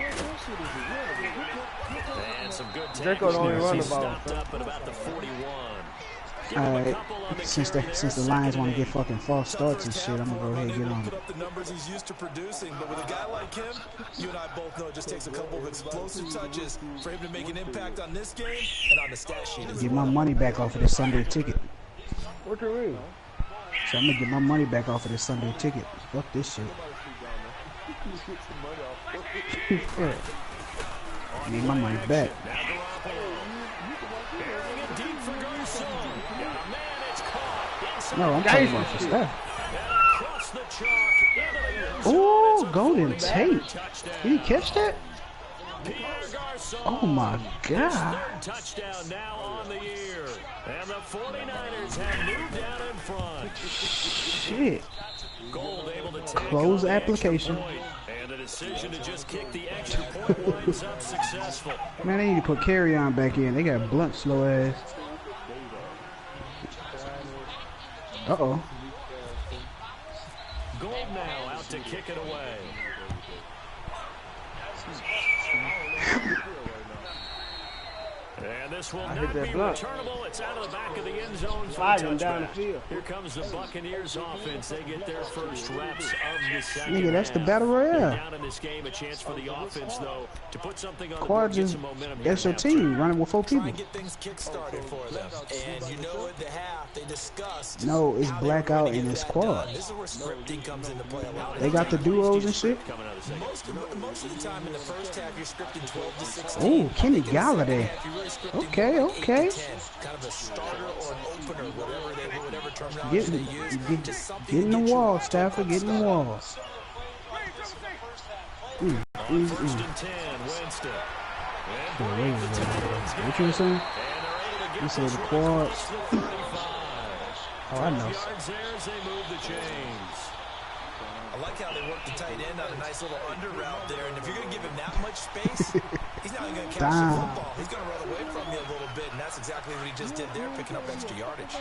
And some good Jacob tackles only there. run He's the ball. stopped up at about the 41. Alright, since the Lions want to get fucking false starts and shit, I'm gonna go ahead and get on it. Put up the numbers he's used to producing, but with a guy like him, you and I both know it just takes a couple of explosive touches for him to make an impact on this game and on the stat sheet as Get my money back off of this Sunday ticket. What you mean? So I'm gonna get my money back off of this Sunday ticket. Fuck this shit. I need my money back. No, I'm talking about the stuff. Oh, Golden Tate. Did he catch that? Oh my God. Touchdown now on the year. And the 49ers have moved down in front. Shit. Gold able to take Close application. And the decision to just kick the extra point winds up successful. Man, they need to put Carry On back in. They got Blunt slow ass. Uh-oh. Gold now out to kick it away. And this will not be returnable. It's out of the back of the end zone for a touchback. Here comes the Buccaneers offense. They get their first reps of the second Nigga, that's the battle royale. Down in this game, a chance for the offense, though, to put something on Quad is SOT running with 4 people. Get things kick-started for them. And you know at the half, they discussed. No, it's blackout and it's quad. This is where scripting comes into play a lot. They got the duos and shit. Most of the time in the first half, you're scripting 12 to 16. Oh, Kenny Galladay. Okay, okay. Kind of a starter or an opener, whatever terminology they use. Get in the wall, Stafford. Get in the wall. First and 10, Winston. What you were saying? You said the quad. Oh, I know. I like how they work the tight end on a nice little under route there. And if you're going to give him that much space, he's not even going to catch the football. He's going to run away from you a little bit, and that's exactly what he just did there, picking up extra yardage.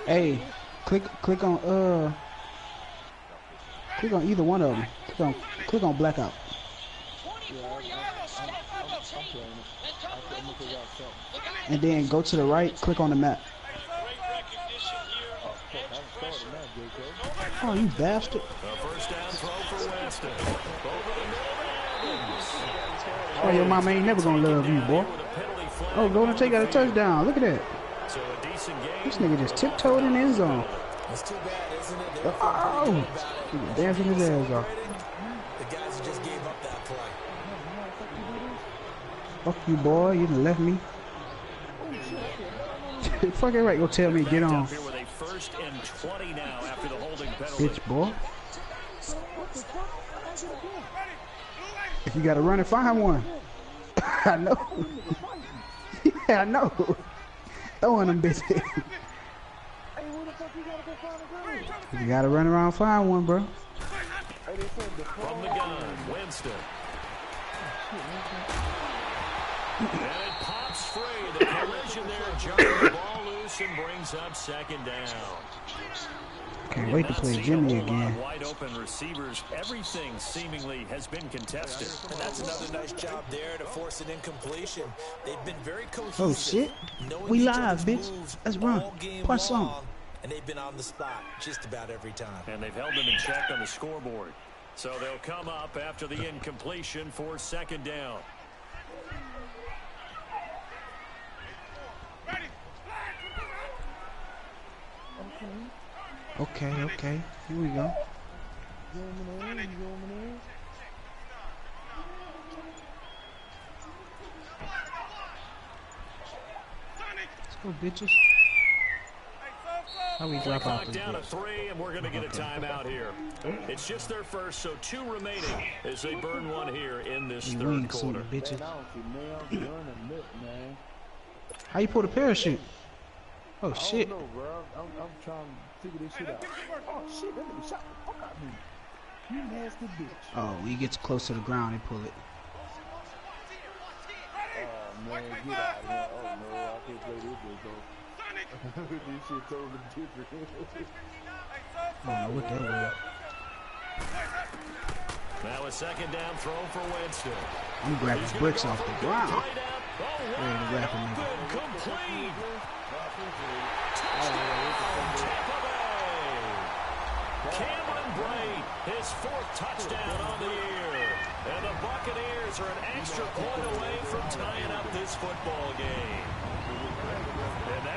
Hey, click on either one of them. Click on blackout. And then go to the right, click on the map. Oh, you bastard. Oh, your mama ain't never gonna love you, boy. Oh, Golden Tate got a touchdown. Look at that. This nigga just tiptoed in the end zone. It's too bad, isn't it? Oh, he dancing his ass off. The guys who just gave up that play. Fuck you, boy. You done left me. Fuck it right. Go tell me, get on. Bitch, boy. If you gotta run and find one. I know. Yeah, I know. Throwing them bitches. You gotta run around and find one, bro. From the gun, Winston. And it pops free. The collision there, jarring the ball loose and brings up second down. Can't wait to play Jimmy again. Wide open receivers. Everything seemingly has been contested. And that's another nice job there to force an incompletion. They've been very cohesive. Oh shit. We live, bitch. Let's run. Press on. And they've been on the spot just about every time. And they've held them in check on the scoreboard. So they'll come up after the incompletion for second down. Okay. Here we go. Let's go, bitches. How we Play drop out clock this down to bitch? 3, and we're going to get a timeout here. It's just their first, so 2 remaining as they burn one here in this You third wing quarter. suit, bitches. Man, I don't see nails, gun, and lip, man. How you pull the parachute? Oh shit. I don't know, bro. I'm trying to figure this shit out. Oh shit, that nigga shot the fuck out of me. You nasty bitch. Oh, when he gets close to the ground, they pull it. Oh man, get out of here. Oh no, I can't play this bitch though. This shit totally different. I don't know what that was. Now a second down throw for Winston. I'm grabbing bricks off the ground. Oh, Ready to wide wrap him open, in. complete. Cameron Braid, his 4th touchdown on the year. And the Buccaneers are an extra point away from tying up this football game.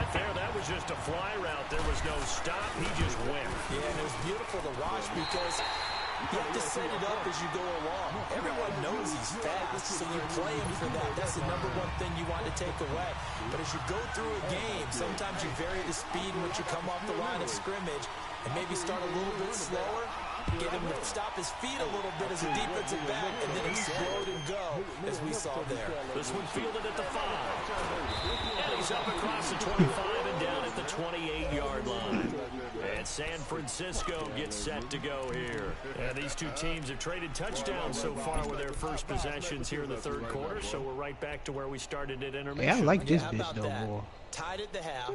And that was just a fly route. There was no stop. He just went. Yeah, and it was beautiful to watch because you have to set it up as you go along. Everyone knows he's fast, so you play him for that. That's the #1 thing you want to take away. But as you go through a game, sometimes you vary the speed once you come off the line of scrimmage and maybe start a little bit slower, get him to stop his feet a little bit as a defensive back, and then explode and go, as we saw there. This one fielded at the 5. And he's up across the 25 and down at the 28-yard line. And San Francisco gets set to go here. And these two teams have traded touchdowns so far with their first possessions here in the third quarter, so we're right back to where we started at intermission. Hey, I like this How bitch about though, that? boy. Tied at the half,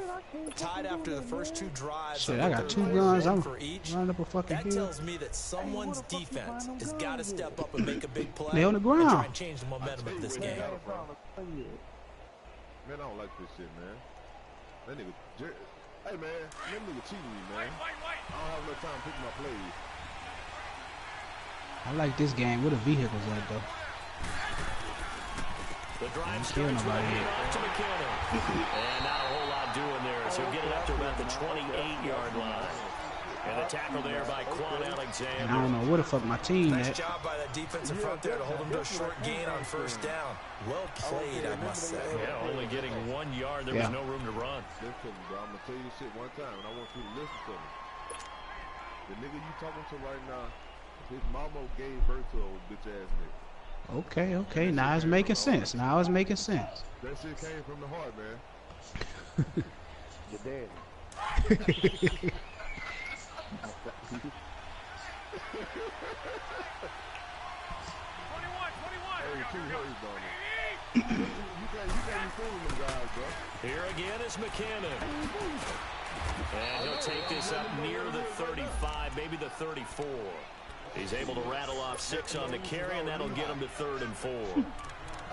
tied after the first 2 drives. Shit, of I the got third 2 quarter, guns. one I'm for each. running up a fucking That hill. tells me that someone's defense has got to step up and make a big play. They on the and try ground. and change the momentum of this game. Man, I don't like this shit, man. That nigga, hey man, that nigga cheating me, man. I don't have enough time to pick my plays. I like this game. Where the vehicles at though? The drive Kill starts with a nobody hand yet. off to McKinnon. And not a whole lot doing there, so get it up to about the 28-yard line. And the tackle there by Quan And I Alexander. don't know where the fuck my team Nice at. job by that defensive front there to hold him to a short gain on first down. Well played, I must say. Yeah, only getting 1 yard. There Yeah. was no room to run. Listen, bro, I'm gonna tell you this shit one time, and I want you to listen to me. The nigga you talking to right now, his mama gave birth to a bitch ass nigga. Okay. Now it's making sense. Now it's making sense. That shit came from the heart, man. Your daddy. Hey, two hurries on it. You can't be fooling them guys, bro. Here again is McKinnon. And he'll take this up near the 35, maybe the 34. He's able to rattle off 6 on the carry, and that'll get him to 3rd and 4.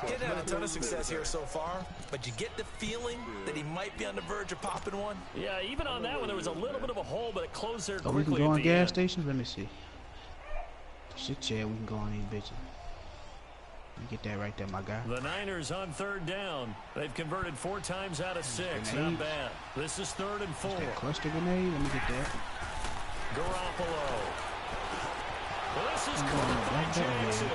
He hasn't had a ton of success here so far, but you get the feeling that he might be on the verge of popping one. Yeah, even on that one, there was a little bit of a hole, but it closed there Oh, we can quickly go at on the gas end. stations? Let me see. Shit, yeah, we can go on these bitches. You get that right there, my guy. The Niners on 3rd down. They've converted 4 times out of 6. Grenade. Not bad. This is 3rd and 4. That cluster grenade? Let me get that. Garoppolo. Well, this is Like caught by that, Jackson.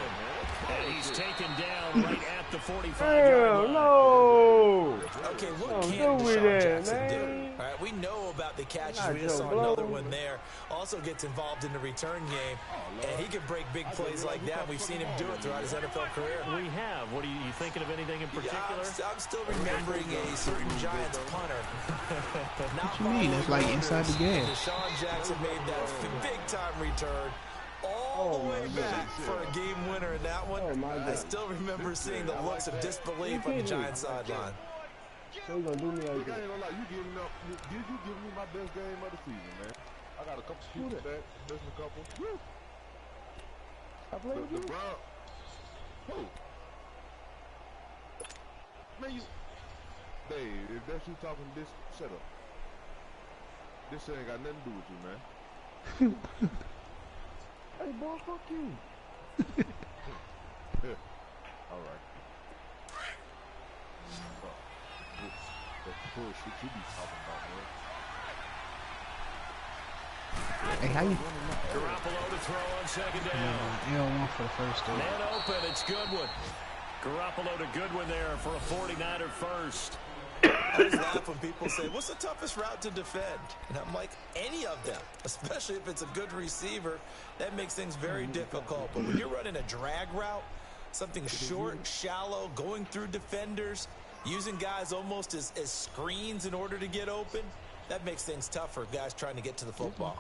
And he's taken down right at the 45-yard Hell line. no! Okay, what Don't can do me Deshaun that, Jackson man. do? All right, we know about the catches. Not We just your saw blow. another one there. Also gets involved in the return game, and he can break big plays like that. We've seen him do it throughout his NFL career. We have. What are you thinking of anything in particular? I'm still remembering a certain Giants punter. What you mean? That's like inside the gas. Deshaun Jackson made that big-time return all the way back for a game winner in that one. Oh, my God. I still remember seeing the looks of disbelief on the Giants sideline. So you gonna do me like Look, I ain't that? gonna lie, you giving me my best game of the season, man. I got a couple people back, missing a couple. Woo. I played with The you? Brown. Who? Man, you. Dave, if that's you talking this, shut up. This shit ain't got nothing to do with you, man. Hey, boy, fuck you. All right. That's bullshit you be talking about, man. Hey, how you? Garoppolo to throw on 2nd down. L1 for the first three. Man open, it's Goodwin. Garoppolo to Goodwin there for a 49er first. I always laugh when people say, what's the toughest route to defend? And I'm like, any of them, especially if it's a good receiver. That makes things very difficult. But when you're running a drag route, something short, shallow, going through defenders, using guys almost as screens in order to get open, that makes things tougher, guys trying to get to the football.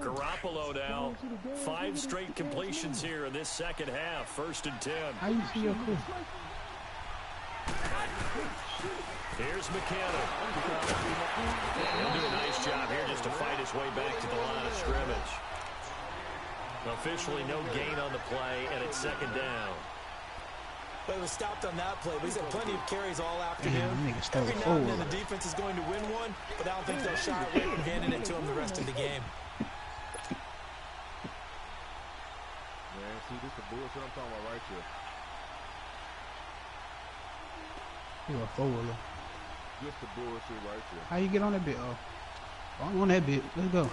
Garoppolo now, 5 straight completions here in this second half. 1st and 10. How you see your cool? Here's McKenna. He'll do a nice job here just to fight his way back to the line of scrimmage. Officially no gain on the play, and it's 2nd down. But it was stopped on that play. But he's had plenty of carries all afternoon. Every now and then the defense is going to win one, but I don't think they'll shy away from handing it to him the rest of the game. Man, see, this is the bullshit I'm talking about right here. You a forward. Just the bullshit right here. How you get on that bit? Oh, I'm on that bit. Let's go.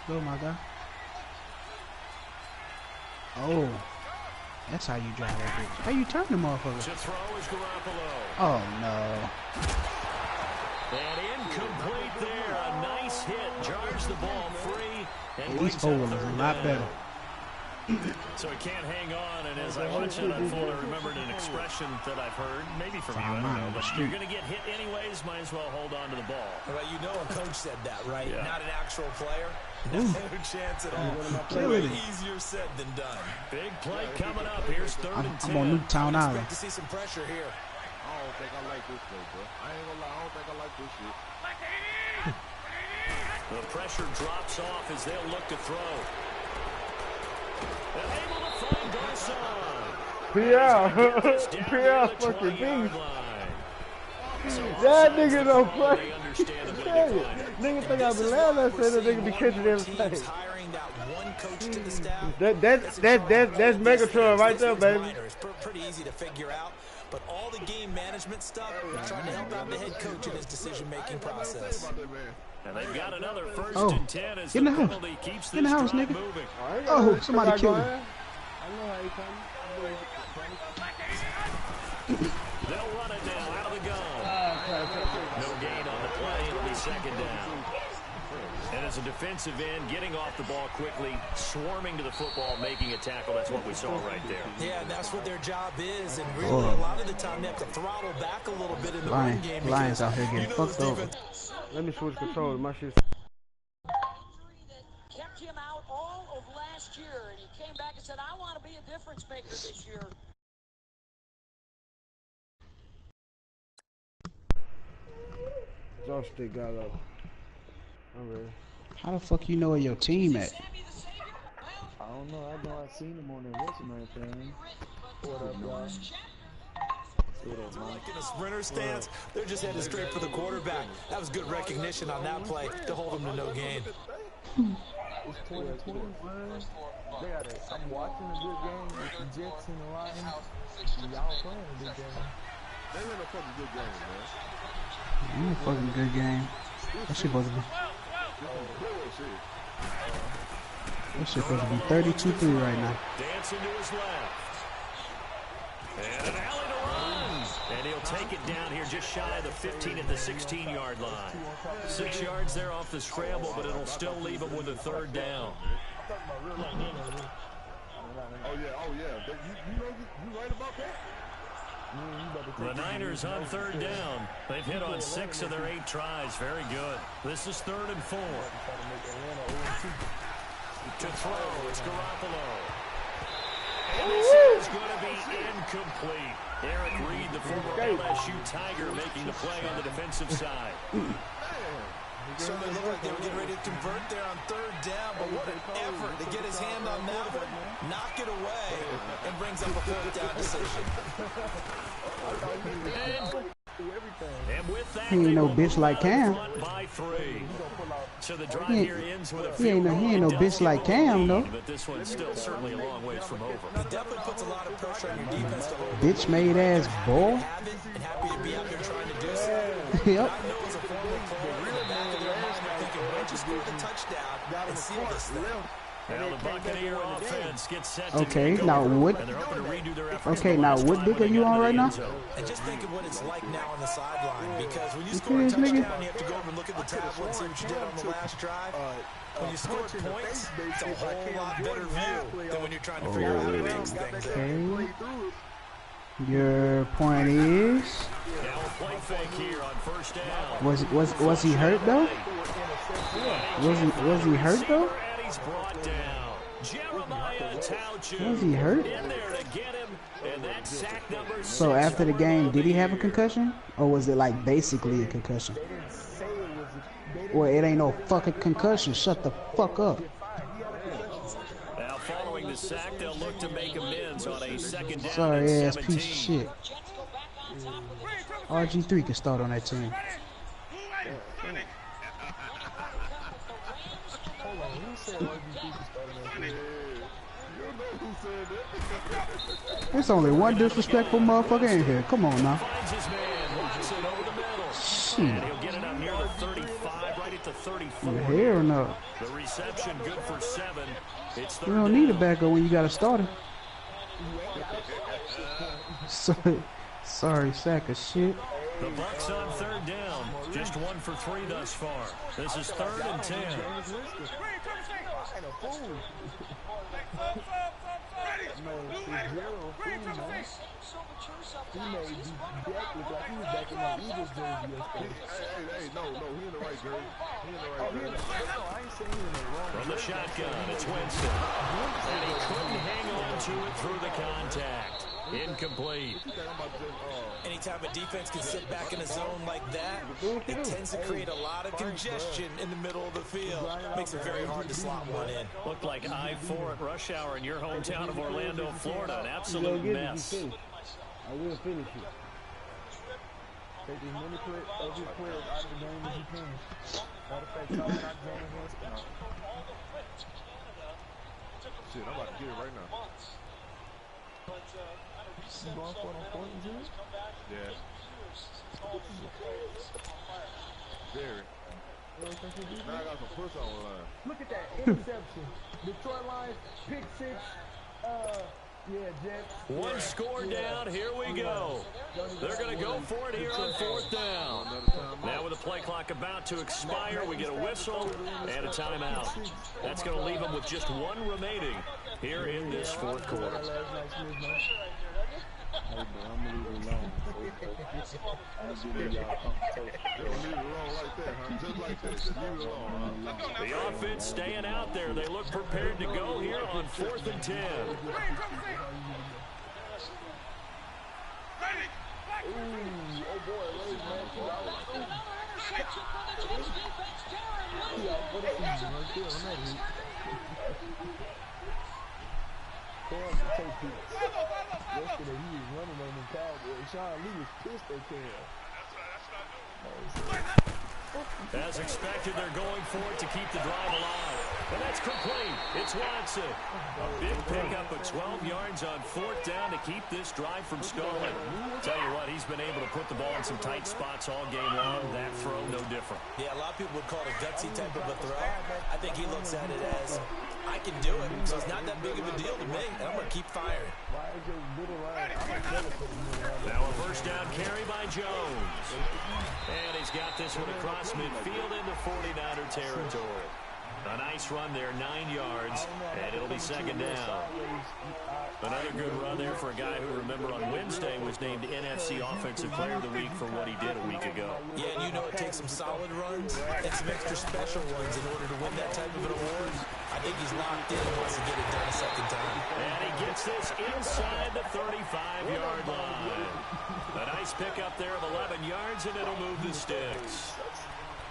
Go, my guy. Oh. That's how you drive that bitch. How you turn them off of it? To throw is Garoppolo. Oh, no. And incomplete there. A nice hit. Jars the ball free. And These forwards are a lot better. So he can't hang on. And as I watch it unfold, I remembered an expression that I've heard, maybe from you, I don't know. But you're going to get hit anyways. Might as well hold on to the ball. Well, you know a coach said that, right? Yeah. Not an actual player. No chance at all. Killing it. Easier said than done. Big play coming up. Here's 3rd and 10. I'm on Newtown Island. Expect to see some pressure here. I don't think I like this play, bro. I ain't gonna lie, I don't think I like this shit. The pressure drops off as they'll look to throw. And able to find Garcon. Pierre fucking beast. That nigga don't play. Nigga think I be loud enough so that nigga be catching everything. That's Megatron right there, baby. It's pretty easy to figure out. But all the game management stuff, trying to help out the head coach in his decision-making process. And they've got another 1st and 10 as the penalty keeps this drive moving. Oh, somebody killed him. I know how he coming. They'll run it now out of the gun. No gain on the play. It'll be 2nd down. And as a defensive end, getting off the ball quickly, swarming to the football, making a tackle. That's what we saw right there. Yeah, and that's what their job is. And really, a lot of the time, they have to throttle back a little bit in the run game. Lions out here getting fucked over. Let me switch controls. My shit's... Kept him out all of last year, and he came back and said, I want to be a difference maker this year. Joystick got up. I'm ready. How the fuck you know where your team at? I don't know. I know I seen him on that wrestling thing. What up, guys? Like in a sprinter stance, they're just headed straight for the quarterback. That was good recognition on that play to hold him to no gain. It's 2020, man. I'm watching a good game with the Jets and the Lions. Y'all playing a good game. They ain't a fucking good game, man. Ain't a fucking good game. That shit supposed to be. That shit supposed to be 32-3 right now. Dancing to his left. And an alley to run. And he'll take it down here just shy of the 15 at the 16-yard line. 6 yards there off the scramble, but it'll still leave him with a 3rd down. Oh, yeah. You right about that? The Niners on 3rd down. They've hit on 6 of their 8 tries. Very good. This is 3rd and 4. To throw, it's Garoppolo. And this is going to be incomplete. Eric Reed, the former LSU Tiger, making the play on the defensive side. Certainly looked like they were getting ready to convert there on 3rd down, but what an effort to get his hand on that one, knock it away, and brings up a 4th down decision. And with that, He ain't no bitch like Cam. by 3. So the drive He here ends with a He ain't no bitch like Cam, though. but this one's still certainly a long ways from over. It definitely puts a lot of pressure on your defense to hold. Bitch made ass boy. And happy to be out there trying to do so. Yep. I know as a former player, in the back of their mind, they're thinking, why don't you score the touchdown and seal this thing? Now the Buccaneer offense gets set to Okay, take now over, what? and they're hoping to redo their efforts Okay, the now last what time dick when are they you got on into right the now? end zone. And just think of what it's like now on the sideline, because when you You score a see this nigga? touchdown, you have to go over and look at the tablet and see what you did on the last drive. When you score points, it's a whole lot better view than when you're trying to figure out how to fix things. Okay. Your point is, Now a play fake here on first down. was he hurt though? Was he hurt though? And he's brought down. Jeremiah Tauchu Was he hurt? in there to get him, and that's sack number 6. So after the game, did he have a concussion, or was it like basically a concussion? Well, it ain't no fucking concussion. Shut the fuck up. Now following the sack, they'll look to make amends on a second down Sorry and ass 17. piece of shit. RG3 can start on that team. There's only one disrespectful motherfucker in here. Come on now. Finds his man, Watson over the middle. Shit. And he'll get it up near the 35, right at the 34. Hell no. The reception good for 7. It's You third don't need a down. backup when you got a starter. Sorry, sack of shit. The Bucs on third down. Just 1 for 3 thus far. This is 3rd and 10. From the shotgun, it's Winston. And he couldn't hang on to it through the contact. Incomplete. Anytime a defense can sit back in a zone like that, it tends to create a lot of congestion in the middle of the field. Makes it very hard to slot one in. Looked like I-4 at rush hour in your hometown of Orlando, Florida. An absolute mess. I will finish it. Take as many of your players out of the game as you can. Matter of fact, y'all not going against them. Shit, I'm about to get it right now. You going for it on 4th and 2? Yeah. Very. Now I got some push on the line. Look at that interception. Detroit Lions, pick 6. Yeah, Jets. One score down. Here we go. They're going to go for it here on 4th down. Now with the play clock about to expire, we get a whistle and a timeout. That's going to leave them with just 1 remaining here in this 4th quarter. Hey, bro, I'm gonna leave it alone. I'm gonna leave y'all Leave it alone like that, huh? Just like that. Leave it alone, huh? The offense staying out there. They look prepared to go here on 4th and 10. Yesterday he was running on them Cowboys. Sean Lee was pissed at Cam. As expected, they're going for it to keep the drive alive. And that's complete. It's Watson. A big pickup of 12 yards on 4th down to keep this drive from stalling. Tell you what, he's been able to put the ball in some tight spots all game long. That throw, no different. Yeah, a lot of people would call it a gutsy type of a throw. I think he looks at it as, I can do it, so it's not that big of a deal to me, and I'm going to keep firing. Now a first down carry by Jones. And he's got this one across midfield into 49er territory. A nice run there, 9 yards, and it'll be 2nd down. Another good run there for a guy who, remember, on Wednesday was named NFC Offensive Player of the Week for what he did a week ago. Yeah, and you know it takes some solid runs and some extra special ones in order to win that type of an award. I think he's locked in and wants to get it done a second time. And he gets this inside the 35-yard line. A nice pickup there of 11 yards, and it'll move the sticks.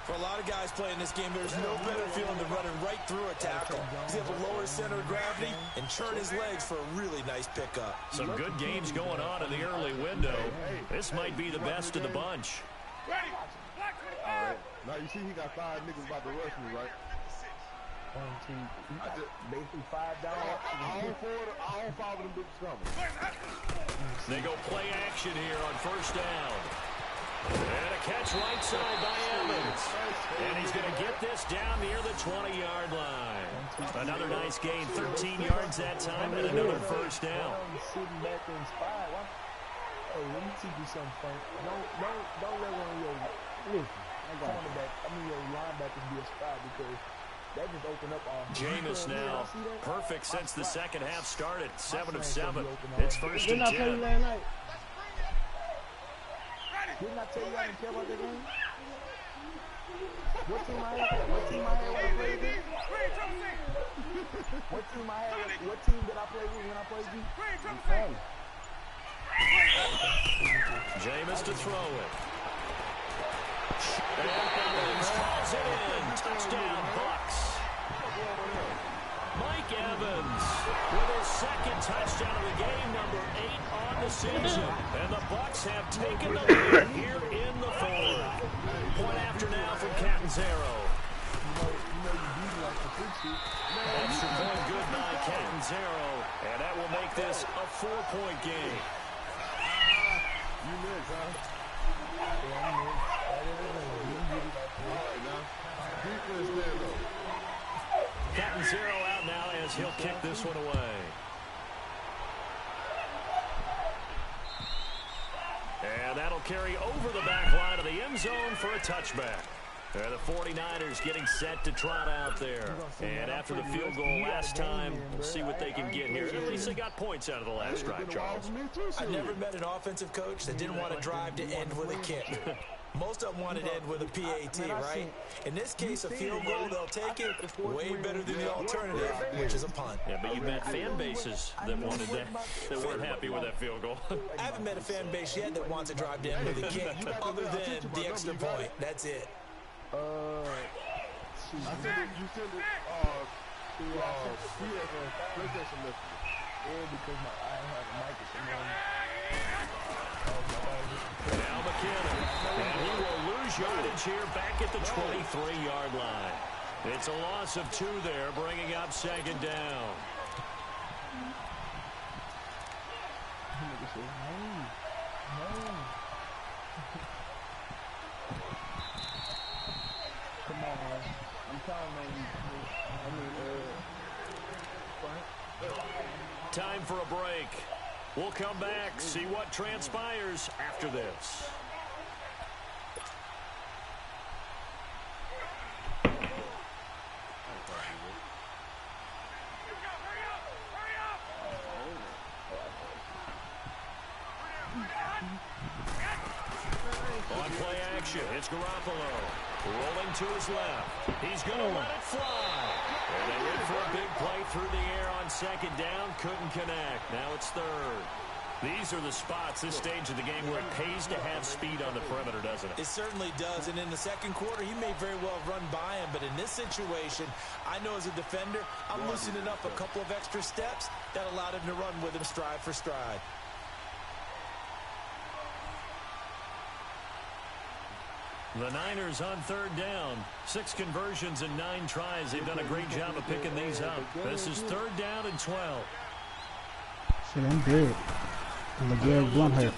For a lot of guys playing this game, there's no better feeling than running right through a tackle. He's able to lower his center of gravity and churn his legs for a really nice pickup. Some good games going on in the early window. This might be the best of the bunch. All right. Now you see he got 5 niggas about to rush me, right? Basically 5 down. All 5 of them bitches coming. They go play action here on first down. And a catch right side by Evans. And he's going to get this down near the 20-yard line. Another nice gain, 13 yards that time, and another first down. Sitting back in spot. Hey, let me teach you something, Frank. Don't let one of your cornerback, your linebackers be a spot because that just opened up all. Jameis now perfect since the second half started. 7 of 7. It's first and 10. Didn't I tell you last night? Didn't I tell you I didn't care about that game? What team I had? What team I had when I played you? What team I had? What team did I play with when I played you? Jameis to throw it. And Evans calls it in. Touchdown, Bucks. Mike Evans with his second touchdown of the game, number 8 on the season. And the Bucks have taken the lead here in the fourth. Point after now from Catanzaro. Extra point good by Catanzaro. And that will make this a 4-point game. You missed, huh? Defense there, though. Catanzaro out now as he'll kick this one away. And that'll carry over the back line of the end zone for a touchback. The 49ers getting set to trot out there. And after the field goal last time, we'll see what they can get here. At least they got points out of the last drive, Charles. I never met an offensive coach that didn't want to drive to end with a kick. Most of them wanted to end with a PAT, right? In this case, a field goal, they'll take it way better than the alternative, which is a punt. Yeah, but you met fan bases that wanted that, that weren't happy with that field goal. I haven't met a fan base yet that wants to drive to end with a kick, other than the extra point. That's it. I sent it, you sent it, to, PlayStation Messenger. Yeah, because I have a mic Now McKinnon, and he will lose yardage here back at the 23-yard line. It's a loss of 2 there, bringing up second down. Come on, man. I'm telling you, Time for a break. We'll come back, see what transpires after this. On play action, it's Garoppolo. Rolling to his left. He's going to let it fly. And they went for a big play through the air on second down. Couldn't connect. Now it's third. These are the spots, this stage of the game, where it pays to have speed on the perimeter, doesn't it? It certainly does. And in the second quarter, he may very well run by him. But in this situation, I know as a defender, I'm loosening up a couple of extra steps that allowed him to run with him stride for stride. The Niners on third down. 6 conversions and 9 tries. They've done a great job of picking these up. This is third down and 12. Shit, I'm good. And LeGarrette Blunt hurt.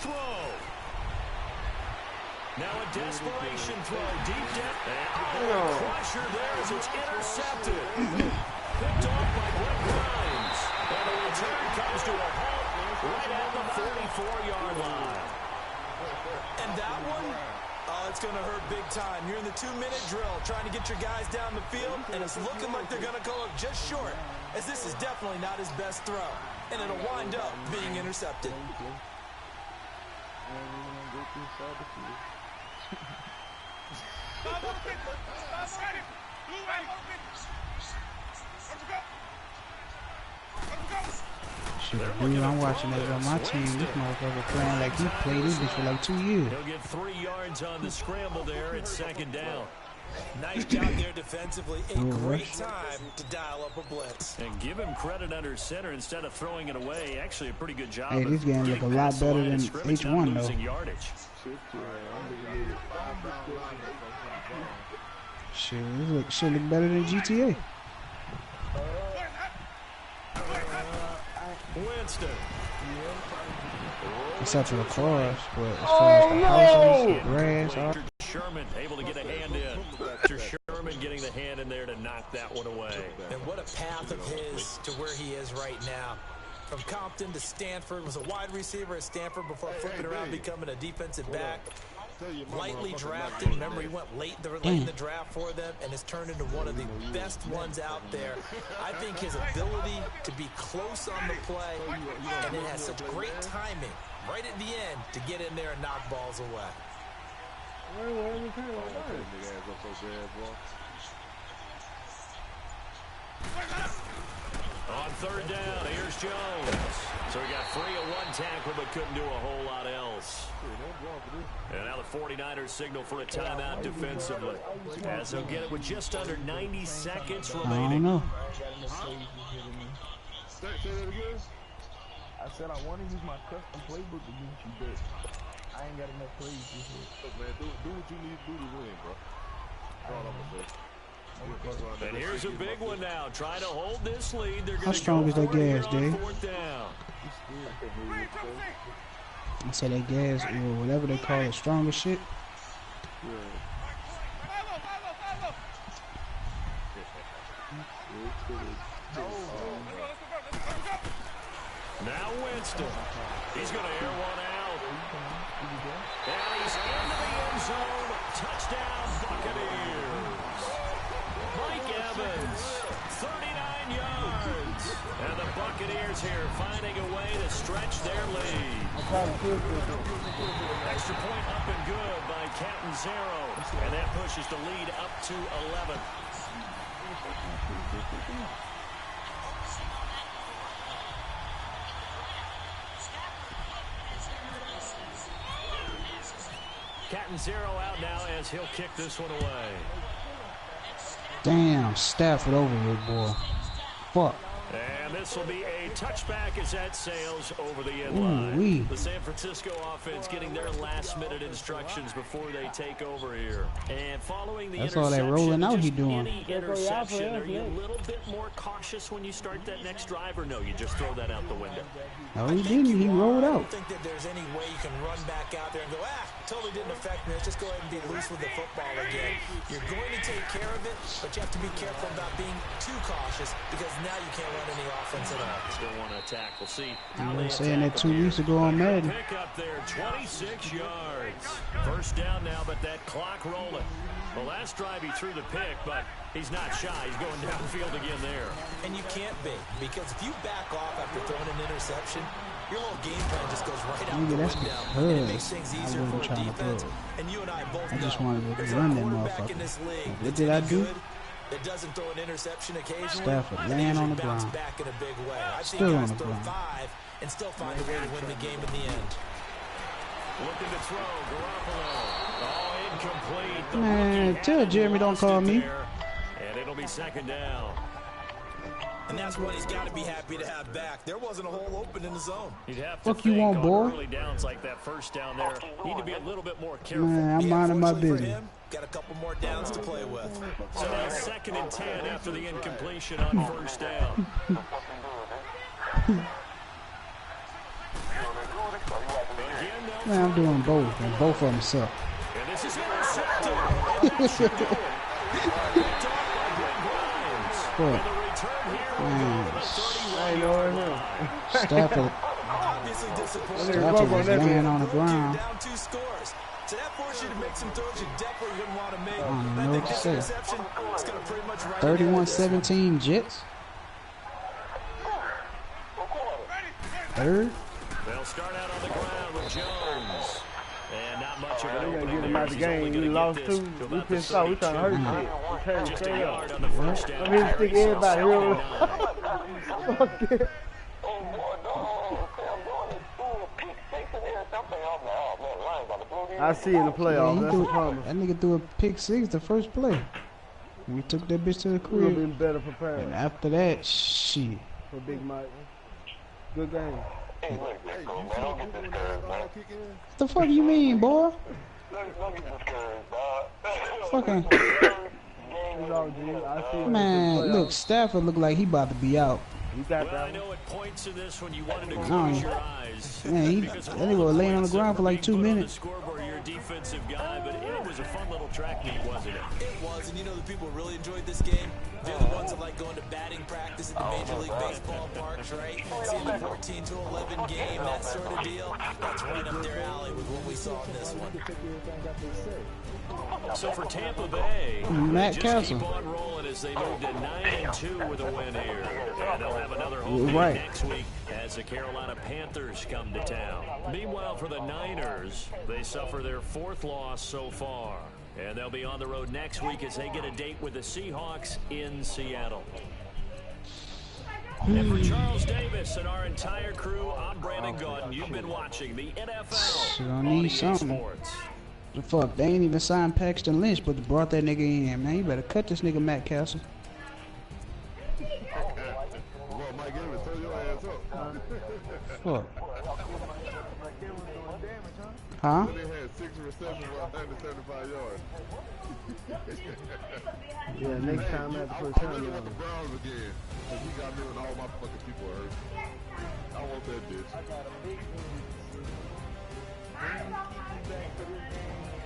Now a desperation throw. Deep down. And crusher there as it's intercepted. Picked off by Brett Grimes. And the return comes to a halt right at the 44-yard line. And that one? It's going to hurt big time. You're in the 2-minute drill trying to get your guys down the field, and it's looking like they're going to go up just short, as this is definitely not his best throw, and it'll wind up being intercepted. Shit, dude, I'm watching that on my team. This motherfucker playing like he played this bitch for like 2 years. He'll get 3 yards on the scramble there. It's second down. Nice job there defensively. A great time to dial up a blitz. And give him credit under center instead of throwing it away. Actually, a pretty good job. Hey, this game look a lot better than H1 though. Shit look better than GTA. Winston. Except for the cars, but as far as the houses, grass, all. Sherman able to get a hand in. Mr. Sherman getting the hand in there to knock that one away. And what a path of his to where he is right now. From Compton to Stanford, was a wide receiver at Stanford before flipping around becoming a defensive back. Lightly drafted. Remember, he went late in the draft for them and has turned into one of the best ones out there. I think his ability to be close on the play and it has such great timing right at the end to get in there and knock balls away. On third down, here's Jones. So he got free of one tackle, but couldn't do a whole lot else. And now the 49ers signal for a timeout defensively, as they'll get it with just under 90 seconds remaining. I don't know. Say that again? I said I want to use my custom playbook against you, but I ain't got enough plays this year. Look, man, do what you need to do to win, bro. That's all I'm gonna say. And here's a big one now. Trying to hold this lead. They're How going strong is that gas, Dave? fourth down. I said that gas, or whatever they call it, strong as shit. Now Winston. He's going to air one out. And he's into the end zone. Touchdown, Buccaneers. Mike Evans, 39 yards. And the Buccaneers here finding a way to stretch their lead. Extra point up and good by Captain Zero. And that pushes the lead up to 11. Captain Zero out now as he'll kick this one away. Damn, Stafford over here, boy. Fuck. And this will be a touchback as that sails over the end line. The San Francisco offense getting their last-minute instructions before they take over here. And following the That's all that rolling out he doing. Any interception, are you a little bit more cautious when you start that next drive, or no, you just throw that out the window? No, he didn't. He rolled I out. don't think that there's any way you can run back out there and go, totally didn't affect me. Let's just go ahead and be loose with the football again. You're going to take care of it, but you have to be careful about being too cautious because now you can't run any offense at all. Still want to attack. We'll see. I was saying that 2 weeks ago on Madden. Pick up there, 26 yards. First down now, but that clock rolling. Well, last drive he threw the pick, but he's not shy. He's going downfield again there. And you can't be, because if you back off after throwing an interception, your whole game plan just goes right out the window. And it makes things easier for a defense. And you and I both know. I just wanted to run that motherfucker. What did I do? It doesn't throw an interception occasionally. Stafford laying on the ground. Back in a big way. I've seen Still on guys the throw ground. 5 and still find a way to win the game in the end. Looking to throw, Garoppolo. Oh, incomplete. Man, tell Jeremy don't call me. And it'll be second down. And that's what he's got to be happy to have back. There wasn't a hole open in the zone. You'd have to Fuck you want, boy? early downs like that first down there. Need to be a little bit more careful. Man, I'm minding my business. Got a couple more downs to play with. So now 2nd and 10 after the incompletion on first down. Man, I'm doing both, and both of them suck. And this is intercepted. And that should do it. Picked off by Greg Grimes. What? And the return here Man, I ain't knowing him. Stafford. Obviously disappointed. Stafford was laying on the ground. Down 2 scores. So that forced you to make some throws you definitely wouldn't want to make. I don't And know I think what to this say. interception is going to pretty much write it in. 31-17 Jets. Third. They'll start out on the ground with Jones. And not much of an We gotta opening get him there. out the He's only game. gonna We get lost this 2. to We about the pissed off. We trying to hurt 32. shit. We trying to Just a straight yard up. on the first down. I mean, stick everybody here. Fuck it. I see in the playoffs. That's a promise. That nigga threw a pick 6 the first play. We took that bitch to the We would've crib. been better prepared And after that, shit. for Big Mike. Good game. What the fuck you mean, boy? Fucking It's all G. I see it in the man, playoffs. look, Stafford look like he about to be out. You got Well, that I one? know at points in this when you wanted to No. close your eyes. Man, that nigga was laying on the ground for like 2 minutes. Scoreboard, you're a defensive guy, but it was a fun little track meet, wasn't it? It was, and you know the people who really enjoyed this game? They're the ones that like going to batting practice at the Major League Baseball parks, right? Seeing the 14 to 11 game, that sort of deal. That's right up their alley with what we saw in this one. So for Tampa Bay, Matt they just Castle. keep on rolling as they move to 9-2 with a win here. And they'll have another home game Right. next week as the Carolina Panthers come to town. Meanwhile, for the Niners, they suffer their 4th loss so far. And they'll be on the road next week as they get a date with the Seahawks in Seattle. And for Charles Davis and our entire crew, I'm Brandon Gordon. You've been watching the NFL Shit, I on need EA something. Sports. The fuck, they ain't even signed Paxton Lynch, but they brought that nigga in, man. You better cut this nigga Matt Castle. Well, Mike Evans, throw your ass up. Fuck. Huh? They had 6 receptions for 175 yards. Yeah, next time I have to put I really want the Browns again. Cause we got me and all my fucking people hurt. I want that bitch.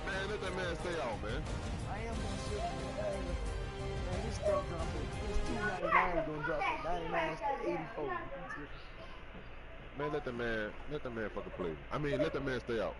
Man, let that man stay out, man. I am gonna sit man. This stuff dropping. This 299 gonna drop from 99 to 84. Man, let the man fucking play. I mean, let the man stay out.